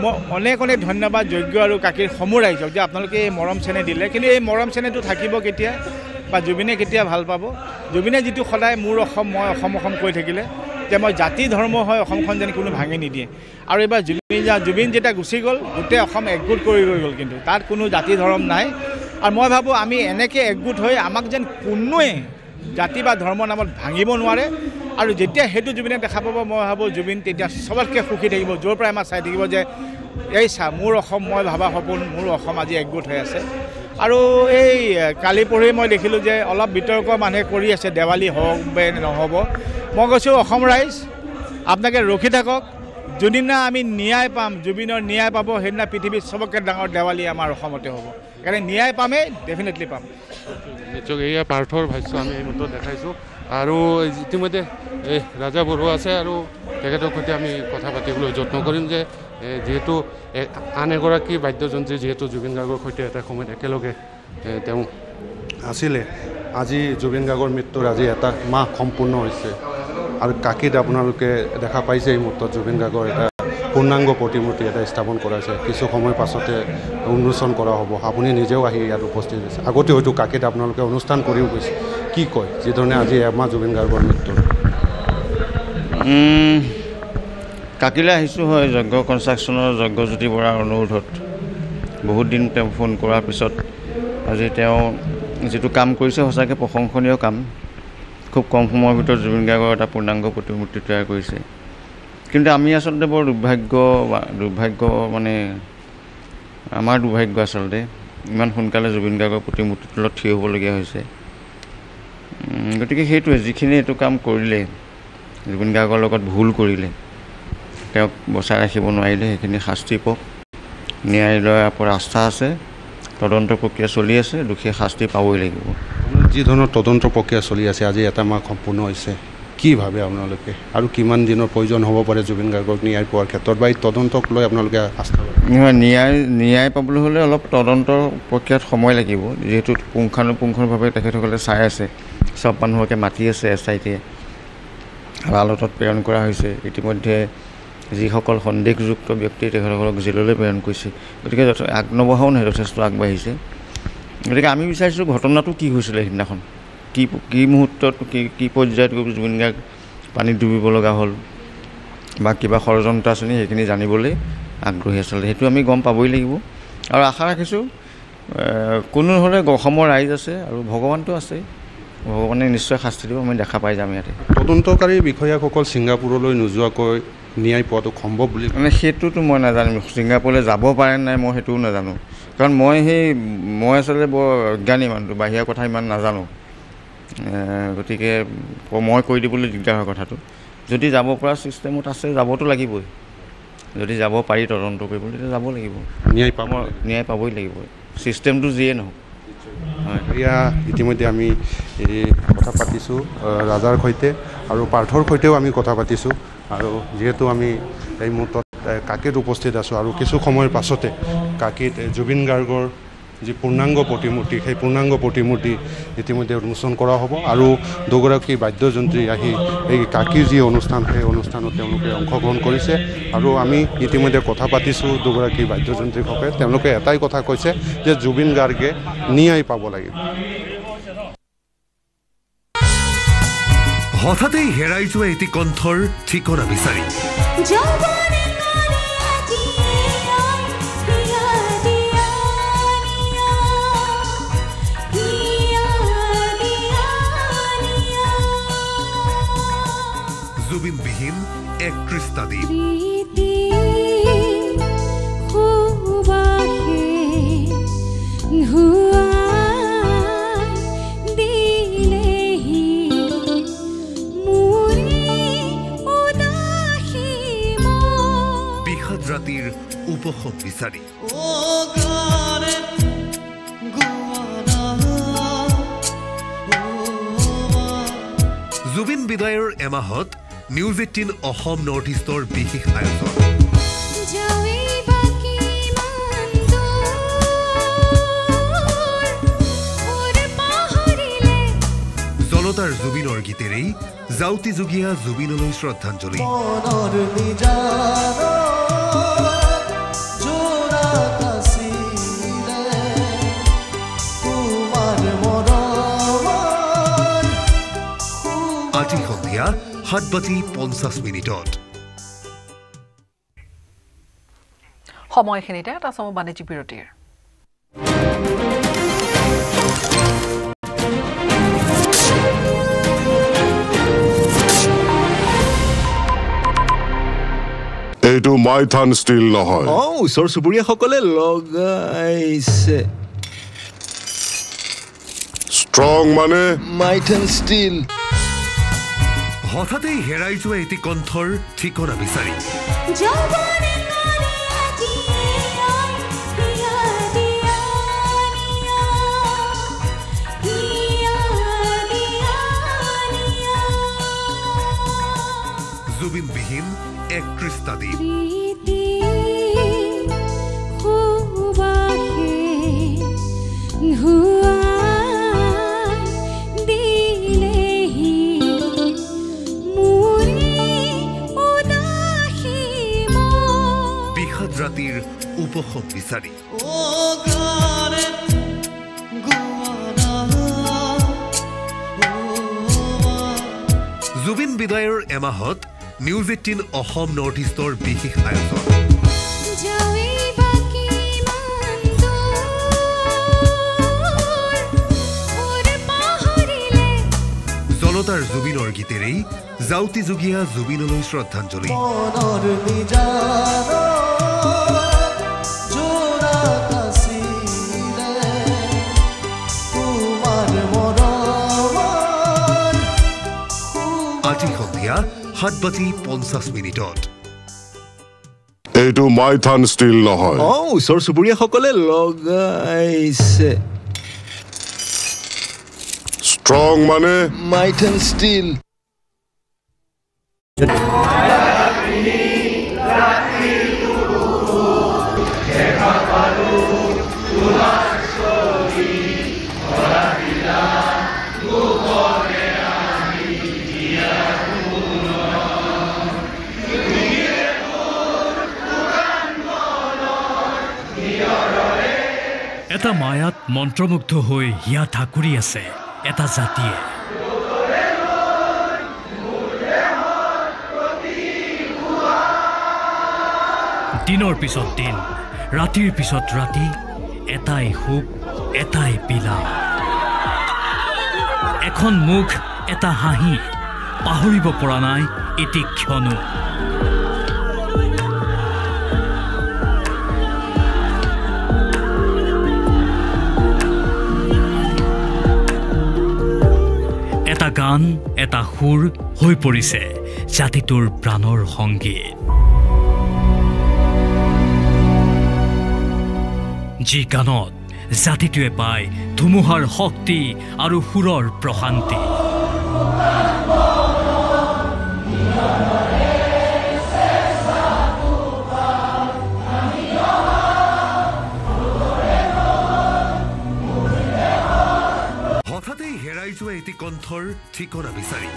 [SPEAKER 9] মই অনেক ধন্যবাদ যজ্ঞ আৰু কাকীৰ সমূহ ৰাইজক যে আপোনালোকে এই মৰম চেনেহ দিলে কিন্তু এই মৰম চেনেহটো থাকিব কেতিয়া বা জুবিনে কেতিয়া ভাল পাব জুবিনে যিটো সদায় মোৰ অসম মই অসম কৈ থাকিলে যে মই জাতি ধৰ্ম হয় অসমখন যেন কোনো ভাঙি নিদিয়ে আৰু এইবাৰ জুবিন যেতিয়া গুচি গ'ল গোটেই অসম একগোট কৰি গৈ গ'ল কিন্তু তাত কোনো জাতি ধৰ্ম নাই আৰু মই ভাবোঁ আমি এনেকৈ একগোট হৈ আমাক যেন কোনোৱে জাতি বা ধৰ্মৰ নামত ভাঙিব নোৱাৰে আৰু যেতিয়া সেইটো জুবিনে দেখা পাব মই ভাবোঁ জুবিন তেতিয়া চবতকৈ সুখী থাকিব য'ৰ পৰাই আমাৰ চাই থাকিব যে এই চা মোৰ অসম মই ভাবা সপোন মোৰ অসম আজি একগোট হৈ আছে আৰু এই কালি পৰহি মই দেখিলোঁ যে অলপ বিতৰ্ক মানুহে কৰি আছে দেৱালী হওক বা নহ'ব মই কৈছোঁ অসম ৰাইজ আপোনালোকে ৰখি থাকক যোনদিনা আমি ন্যায় পাম জুবিনৰ ন্যায় পাব সেইদিনা পৃথিৱীত চবতকৈ ডাঙৰ দেৱালী আমাৰ অসমতে হ'ব সেইকাৰণে ন্যায় পামেই ডেফিনেটলি পাম
[SPEAKER 8] নিশ্চয় এয়া পাৰ্থৰ ভাষ্য আমি এই মুহূৰ্তত দেখাইছোঁ আৰু ইতিমধ্যে এই ৰাজা বৰুৱা আছে আৰু তেখেতৰ সৈতে আমি কথা পাতিবলৈ যত্ন কৰিম যে যিহেতু আন এগৰাকী বাদ্যযন্ত্ৰী যিহেতু জুবিন গাৰ্গৰ সৈতে এটা সময়ত একেলগে তেওঁ আছিলে আজি জুবিন গাৰ্গৰ মৃত্যুৰ আজি এটা মাহ সম্পূৰ্ণ হৈছে আৰু কাকীত আপোনালোকে দেখা পাইছে এই মুহূৰ্তত জুবিন গাৰ্গৰ এটা পূৰ্ণাংগ প্ৰতিমূৰ্তি এটা স্থাপন কৰাইছে কিছু সময় পাছতে উন্মোচন কৰা হ'ব আপুনি নিজেও আহি ইয়াত উপস্থিত হৈছে আগতে হয়তো কাকীত আপোনালোকে অনুষ্ঠান কৰিও গৈছে কি কয় যিধৰণে আজি এমাহ জুবিন গাৰ্গৰ মৃত্যু
[SPEAKER 10] কাকিলৈ আহিছোঁ হয় যজ্ঞ কনষ্ট্ৰাকশ্যনৰ যজ্ঞজ্যোতি বৰাৰ অনুৰোধত বহুত দিন তেওঁ ফোন কৰাৰ পিছত আজি তেওঁ যিটো কাম কৰিছে সঁচাকৈ প্ৰশংসনীয় কাম খুব কম সময়ৰ ভিতৰত জুবিন গাৰ্গৰ এটা পূৰ্ণাংগ প্ৰতিমূৰ্তি তৈয়াৰ কৰিছে কিন্তু আমি আচলতে বৰ দুৰ্ভাগ্য মানে আমাৰ দুৰ্ভাগ্য আচলতে ইমান সোনকালে জুবিন গাৰ্গৰ প্ৰতিমূৰ্তিৰ তলত থিয় হ'বলগীয়া হৈছে গতিকে সেইটোৱে যিখিনি এইটো কাম কৰিলে জুবিন গাৰ্গৰ লগত ভুল কৰিলে তেওঁক বচাই ৰাখিব নোৱাৰিলে সেইখিনি শাস্তি পাওক ন্যায়ালয়ৰ ওপৰত আস্থা আছে তদন্ত প্ৰক্ৰিয়া চলি আছে দোষীয়ে শাস্তি পাবই লাগিব
[SPEAKER 8] যি ধৰণৰ তদন্ত প্ৰক্ৰিয়া চলি আছে আজি এটা মাহ সম্পূৰ্ণ হৈছে কি ভাবে আপোনালোকে আৰু কিমান দিনৰ প্ৰয়োজন হ'ব পাৰে জুবিন গাৰ্গক ন্যায় পোৱাৰ ক্ষেত্ৰত বা এই তদন্তক লৈ আপোনালোকে আস্থা
[SPEAKER 10] নহয় ন্যায় পাবলৈ হ'লে অলপ তদন্ত প্ৰক্ৰিয়াত সময় লাগিব যিহেতু পুংখানুপুংখভাৱে তেখেতসকলে চাই আছে চব মানুহকে মাতি আছে SITয়ে আদালতত প্ৰেৰণ কৰা হৈছে ইতিমধ্যে যিসকল সন্দেহযুক্ত ব্যক্তি তেখেতসকলক জেললৈ প্ৰেৰণ কৰিছে গতিকে আগনবঢ়াও নহয় যথেষ্ট আগবাঢ়িছে গতিকে আমি বিচাৰিছোঁ ঘটনাটো কি হৈছিলে সেইদিনাখন কি মুহূৰ্তত কি পৰ্যায়ত জুবিন গাৰ্গ পানীত ডুবিব লগা হ'ল বা কিবা ষড়যন্ত্ৰ আছে নি সেইখিনি জানিবলৈ আগ্ৰহী আচলতে সেইটো আমি গম পাবই লাগিব আৰু আশা ৰাখিছোঁ কোনো হ'লে অসমৰ ৰাইজ আছে আৰু ভগৱানটো আছে ভগৱানে নিশ্চয় শাস্তি দিব আমি দেখা পাই যাম ইয়াতে
[SPEAKER 8] তদন্তকাৰী বিষয়াসকল ছিংগাপুৰলৈ নোযোৱাকৈ ন্যায় পোৱাটো সম্ভৱ বুলি
[SPEAKER 10] মানে সেইটোতো মই নাজানিম ছিংগাপুৰলৈ যাব পাৰে নাই মই সেইটোও নাজানো কাৰণ মই আচলতে বৰ অজ্ঞানী মানুহটো বাহিৰা কথা ইমান নাজানো গতিকে মই কৈ দিবলৈ দিগদাৰ হয় কথাটো যদি যাব পৰা ছিষ্টেমত আছে যাবতো লাগিবই যদি যাব পাৰি তদন্ত কৰিবলৈ তেতিয়া যাব লাগিব ন্যায় পাবই লাগিব ছিষ্টেমটো যিয়ে নহওক
[SPEAKER 8] এয়া ইতিমধ্যে আমি কথা পাতিছোঁ ৰাজাৰ সৈতে আৰু পাৰ্থৰ সৈতেও আমি কথা পাতিছোঁ আৰু যিহেতু আমি এই মুহূৰ্তত কাকীত উপস্থিত আছোঁ আৰু কিছু সময়ৰ পাছতে কাকীত জুবিন গাৰ্গৰ যি পূৰ্ণাংগ প্ৰতিমূৰ্তি সেই পূৰ্ণাংগ প্ৰতিমূৰ্তি ইতিমধ্যে উন্মোচন কৰা হ'ব আৰু দুগৰাকী বাদ্যযন্ত্ৰী আহি এই কাকীৰ যি অনুষ্ঠান সেই অনুষ্ঠানত তেওঁলোকে অংশগ্ৰহণ কৰিছে আৰু আমি ইতিমধ্যে কথা পাতিছোঁ দুগৰাকী বাদ্যযন্ত্ৰীৰ সৈতে তেওঁলোকে এটাই কথা কৈছে যে জুবিন গাৰ্গে ন্যায় পাব লাগিব
[SPEAKER 7] হঠাতেই হেৰাই যোৱা এটি কণ্ঠৰ ঠিকনা বিচাৰি জুবিনবিহীন 31টা দিন বিষাদ ৰাতিৰ উপশম বিচাৰি জুবিন বিদায়ৰ এমাহত নিউজ 18 অসম নৰ্থ ইষ্টৰ বিশেষ আয়োজন জনতাৰ জুবিনৰ গীতেৰেই যাওঁতি যুগীয়া জুবিনলৈ শ্ৰদ্ধাঞ্জলি আজি সন্ধিয়া 7:50
[SPEAKER 1] সময়খিনিতে এটা সময় বাণিজ্যিক বিৰতিৰ
[SPEAKER 11] এইটো মাইথান ষ্টিল নহয়
[SPEAKER 12] ওচৰ চুবুৰীয়াসকলে লগাইছে
[SPEAKER 11] ষ্ট্ৰং মানে
[SPEAKER 12] মাইথান ষ্টিল
[SPEAKER 7] হঠাতেই হেৰাই যোৱা এটি কণ্ঠৰ ঠিকনা বিচাৰি জুবিনবিহীন 31টা দিন বিষাদ ৰাতিৰ উপশম বিচাৰি জুবিন বিদায়ৰ এমাহত নিউজ 18 অসম নৰ্থ ইষ্টৰ বিশেষ আয়োজন জনতাৰ জুবিনৰ গীতেৰেই যাওঁতি যুগীয়া জুবিনলৈ শ্ৰদ্ধাঞ্জলি আজি সন্ধিয়া 7:50
[SPEAKER 11] এইটো মাইথান ষ্টিল নহয়
[SPEAKER 12] ওচৰ চুবুৰীয়াসকলে লগাইছে
[SPEAKER 11] ষ্ট্ৰং মানে
[SPEAKER 12] মাইথান ষ্টিল
[SPEAKER 13] এটা মায়াত মন্ত্ৰমুগ্ধ হৈ হিয়া ঠাকুৰি আছে এটা জাতিয়ে দিনৰ পিছত দিন ৰাতিৰ পিছত ৰাতি এটাই সুখ এটাই পিলা এখন মুখ এটা হাঁহি পাহৰিব পৰা নাই এটি ক্ষণো এটা গান এটা সুৰ হৈ পৰিছে জাতিটোৰ প্ৰাণৰ সংগীত যি গানত জাতিটোৱে পায় ধুমুহাৰ শক্তি আৰু সুৰৰ প্ৰশান্তি
[SPEAKER 7] হঠাতেই হেৰাই যোৱা এটি কণ্ঠৰ ঠিকনা বিচাৰি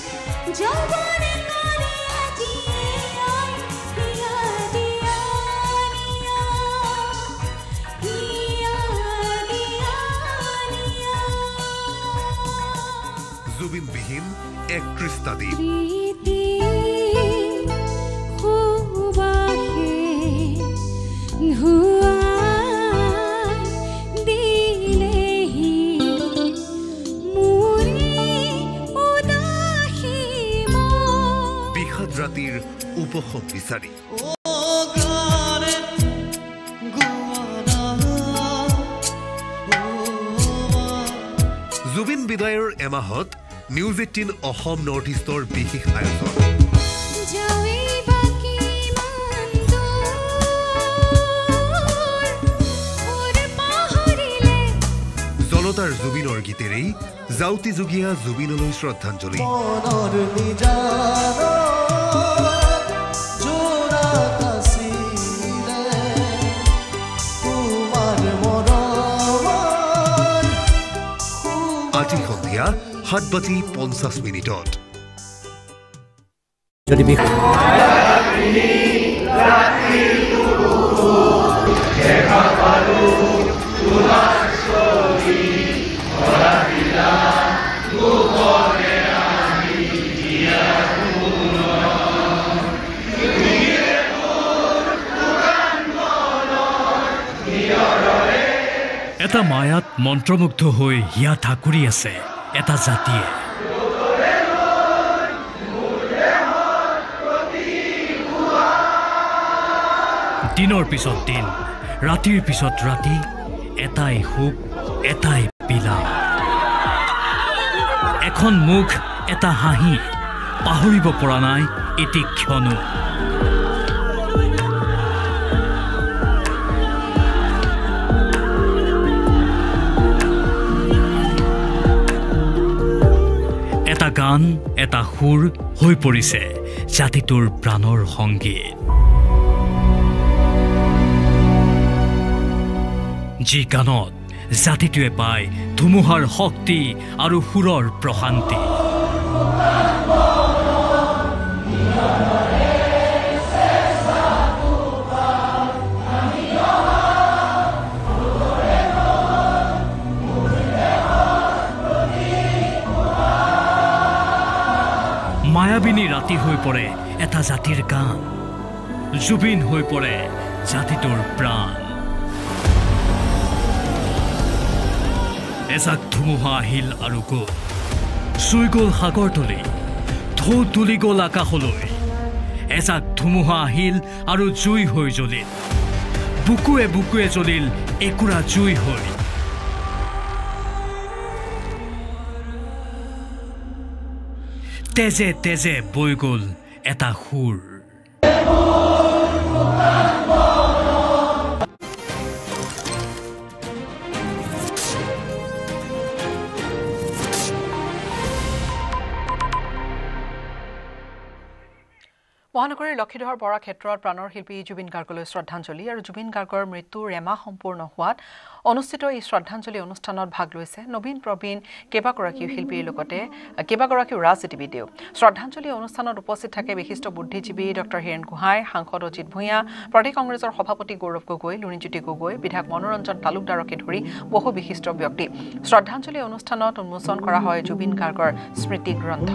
[SPEAKER 7] জুবিনবিহীন 31টা দিন বিষাদ ৰাতিৰ উপশম বিচাৰি জুবিন বিদায়ৰ এমাহত নিউজ 18 অসম নৰ্থ ইষ্টৰ বিশেষ আয়োজন জনতাৰ জুবিনৰ গীতেৰেই যাওঁতি যুগীয়া জুবিনলৈ শ্ৰদ্ধাঞ্জলি আজি সন্ধিয়া 7:50
[SPEAKER 13] যদি এটা মায়াত মন্ত্ৰমুগ্ধ হৈ হিয়া ঠাকুৰি আছে এটা জাতিয়ে দিনৰ পিছত দিন ৰাতিৰ পিছত ৰাতি এটাই সুখ এটাই পিলা এখন মুখ এটা হাঁহি পাহৰিব পৰা নাই এটি ক্ষণো এটা গান এটা সুৰ হৈ পৰিছে জাতিটোৰ প্ৰাণৰ সংগীত যি গানত জাতিটোৱে পায় ধুমুহাৰ শক্তি আৰু সুৰৰ প্ৰশান্তি মায়াবিনী ৰাতি হৈ পৰে এটা জাতিৰ গান জুবিন হৈ পৰে জাতিটোৰ প্ৰাণ এজাক ধুমুহা আহিল আৰু গ'ল চুই গ'ল সাগৰ তলি ঢৌ তুলি গ'ল আকাশলৈ এজাক ধুমুহা আহিল আৰু জুই হৈ জ্বলিল বুকুৱে বুকুৱে জ্বলিল একুৰা জুই হৈ তেজে তেজে বৈ গ'ল এটা সুৰ
[SPEAKER 1] মহানগৰীৰ লক্ষীধৰ বৰা ক্ষেত্ৰত প্ৰাণৰ শিল্পী জুবিন গাৰ্গলৈ শ্ৰদ্ধাঞ্জলি আৰু জুবিন গাৰ্গৰ মৃত্যুৰ এমাহ সম্পূৰ্ণ হোৱাত অনুষ্ঠিত এই শ্ৰদ্ধাঞ্জলি অনুষ্ঠানত ভাগ লৈছে নবীন প্ৰবীণ কেইবাগৰাকীও শিল্পীৰ লগতে কেইবাগৰাকীও ৰাজনীতিবিদেও শ্ৰদ্ধাঞ্জলি অনুষ্ঠানত উপস্থিত থাকে বিশিষ্ট বুদ্ধিজীৱী ডক্টৰ হীৰেণ গোহাঁই সাংসদ অজিত ভূঞা প্ৰদেশ কংগ্ৰেছৰ সভাপতি গৌৰৱ গগৈ লুৰিণজ্যোতি গগৈ বিধায়ক মনোৰঞ্জন তালুকদাৰকে ধৰি বহু বিশিষ্ট ব্যক্তি শ্ৰদ্ধাঞ্জলি অনুষ্ঠানত উন্মোচন কৰা হয় জুবিন গাৰ্গৰ স্মৃতি গ্ৰন্থ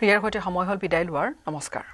[SPEAKER 1] ইয়াৰ সৈতে সময় হ'ল বিদায় লোৱাৰ নমস্কাৰ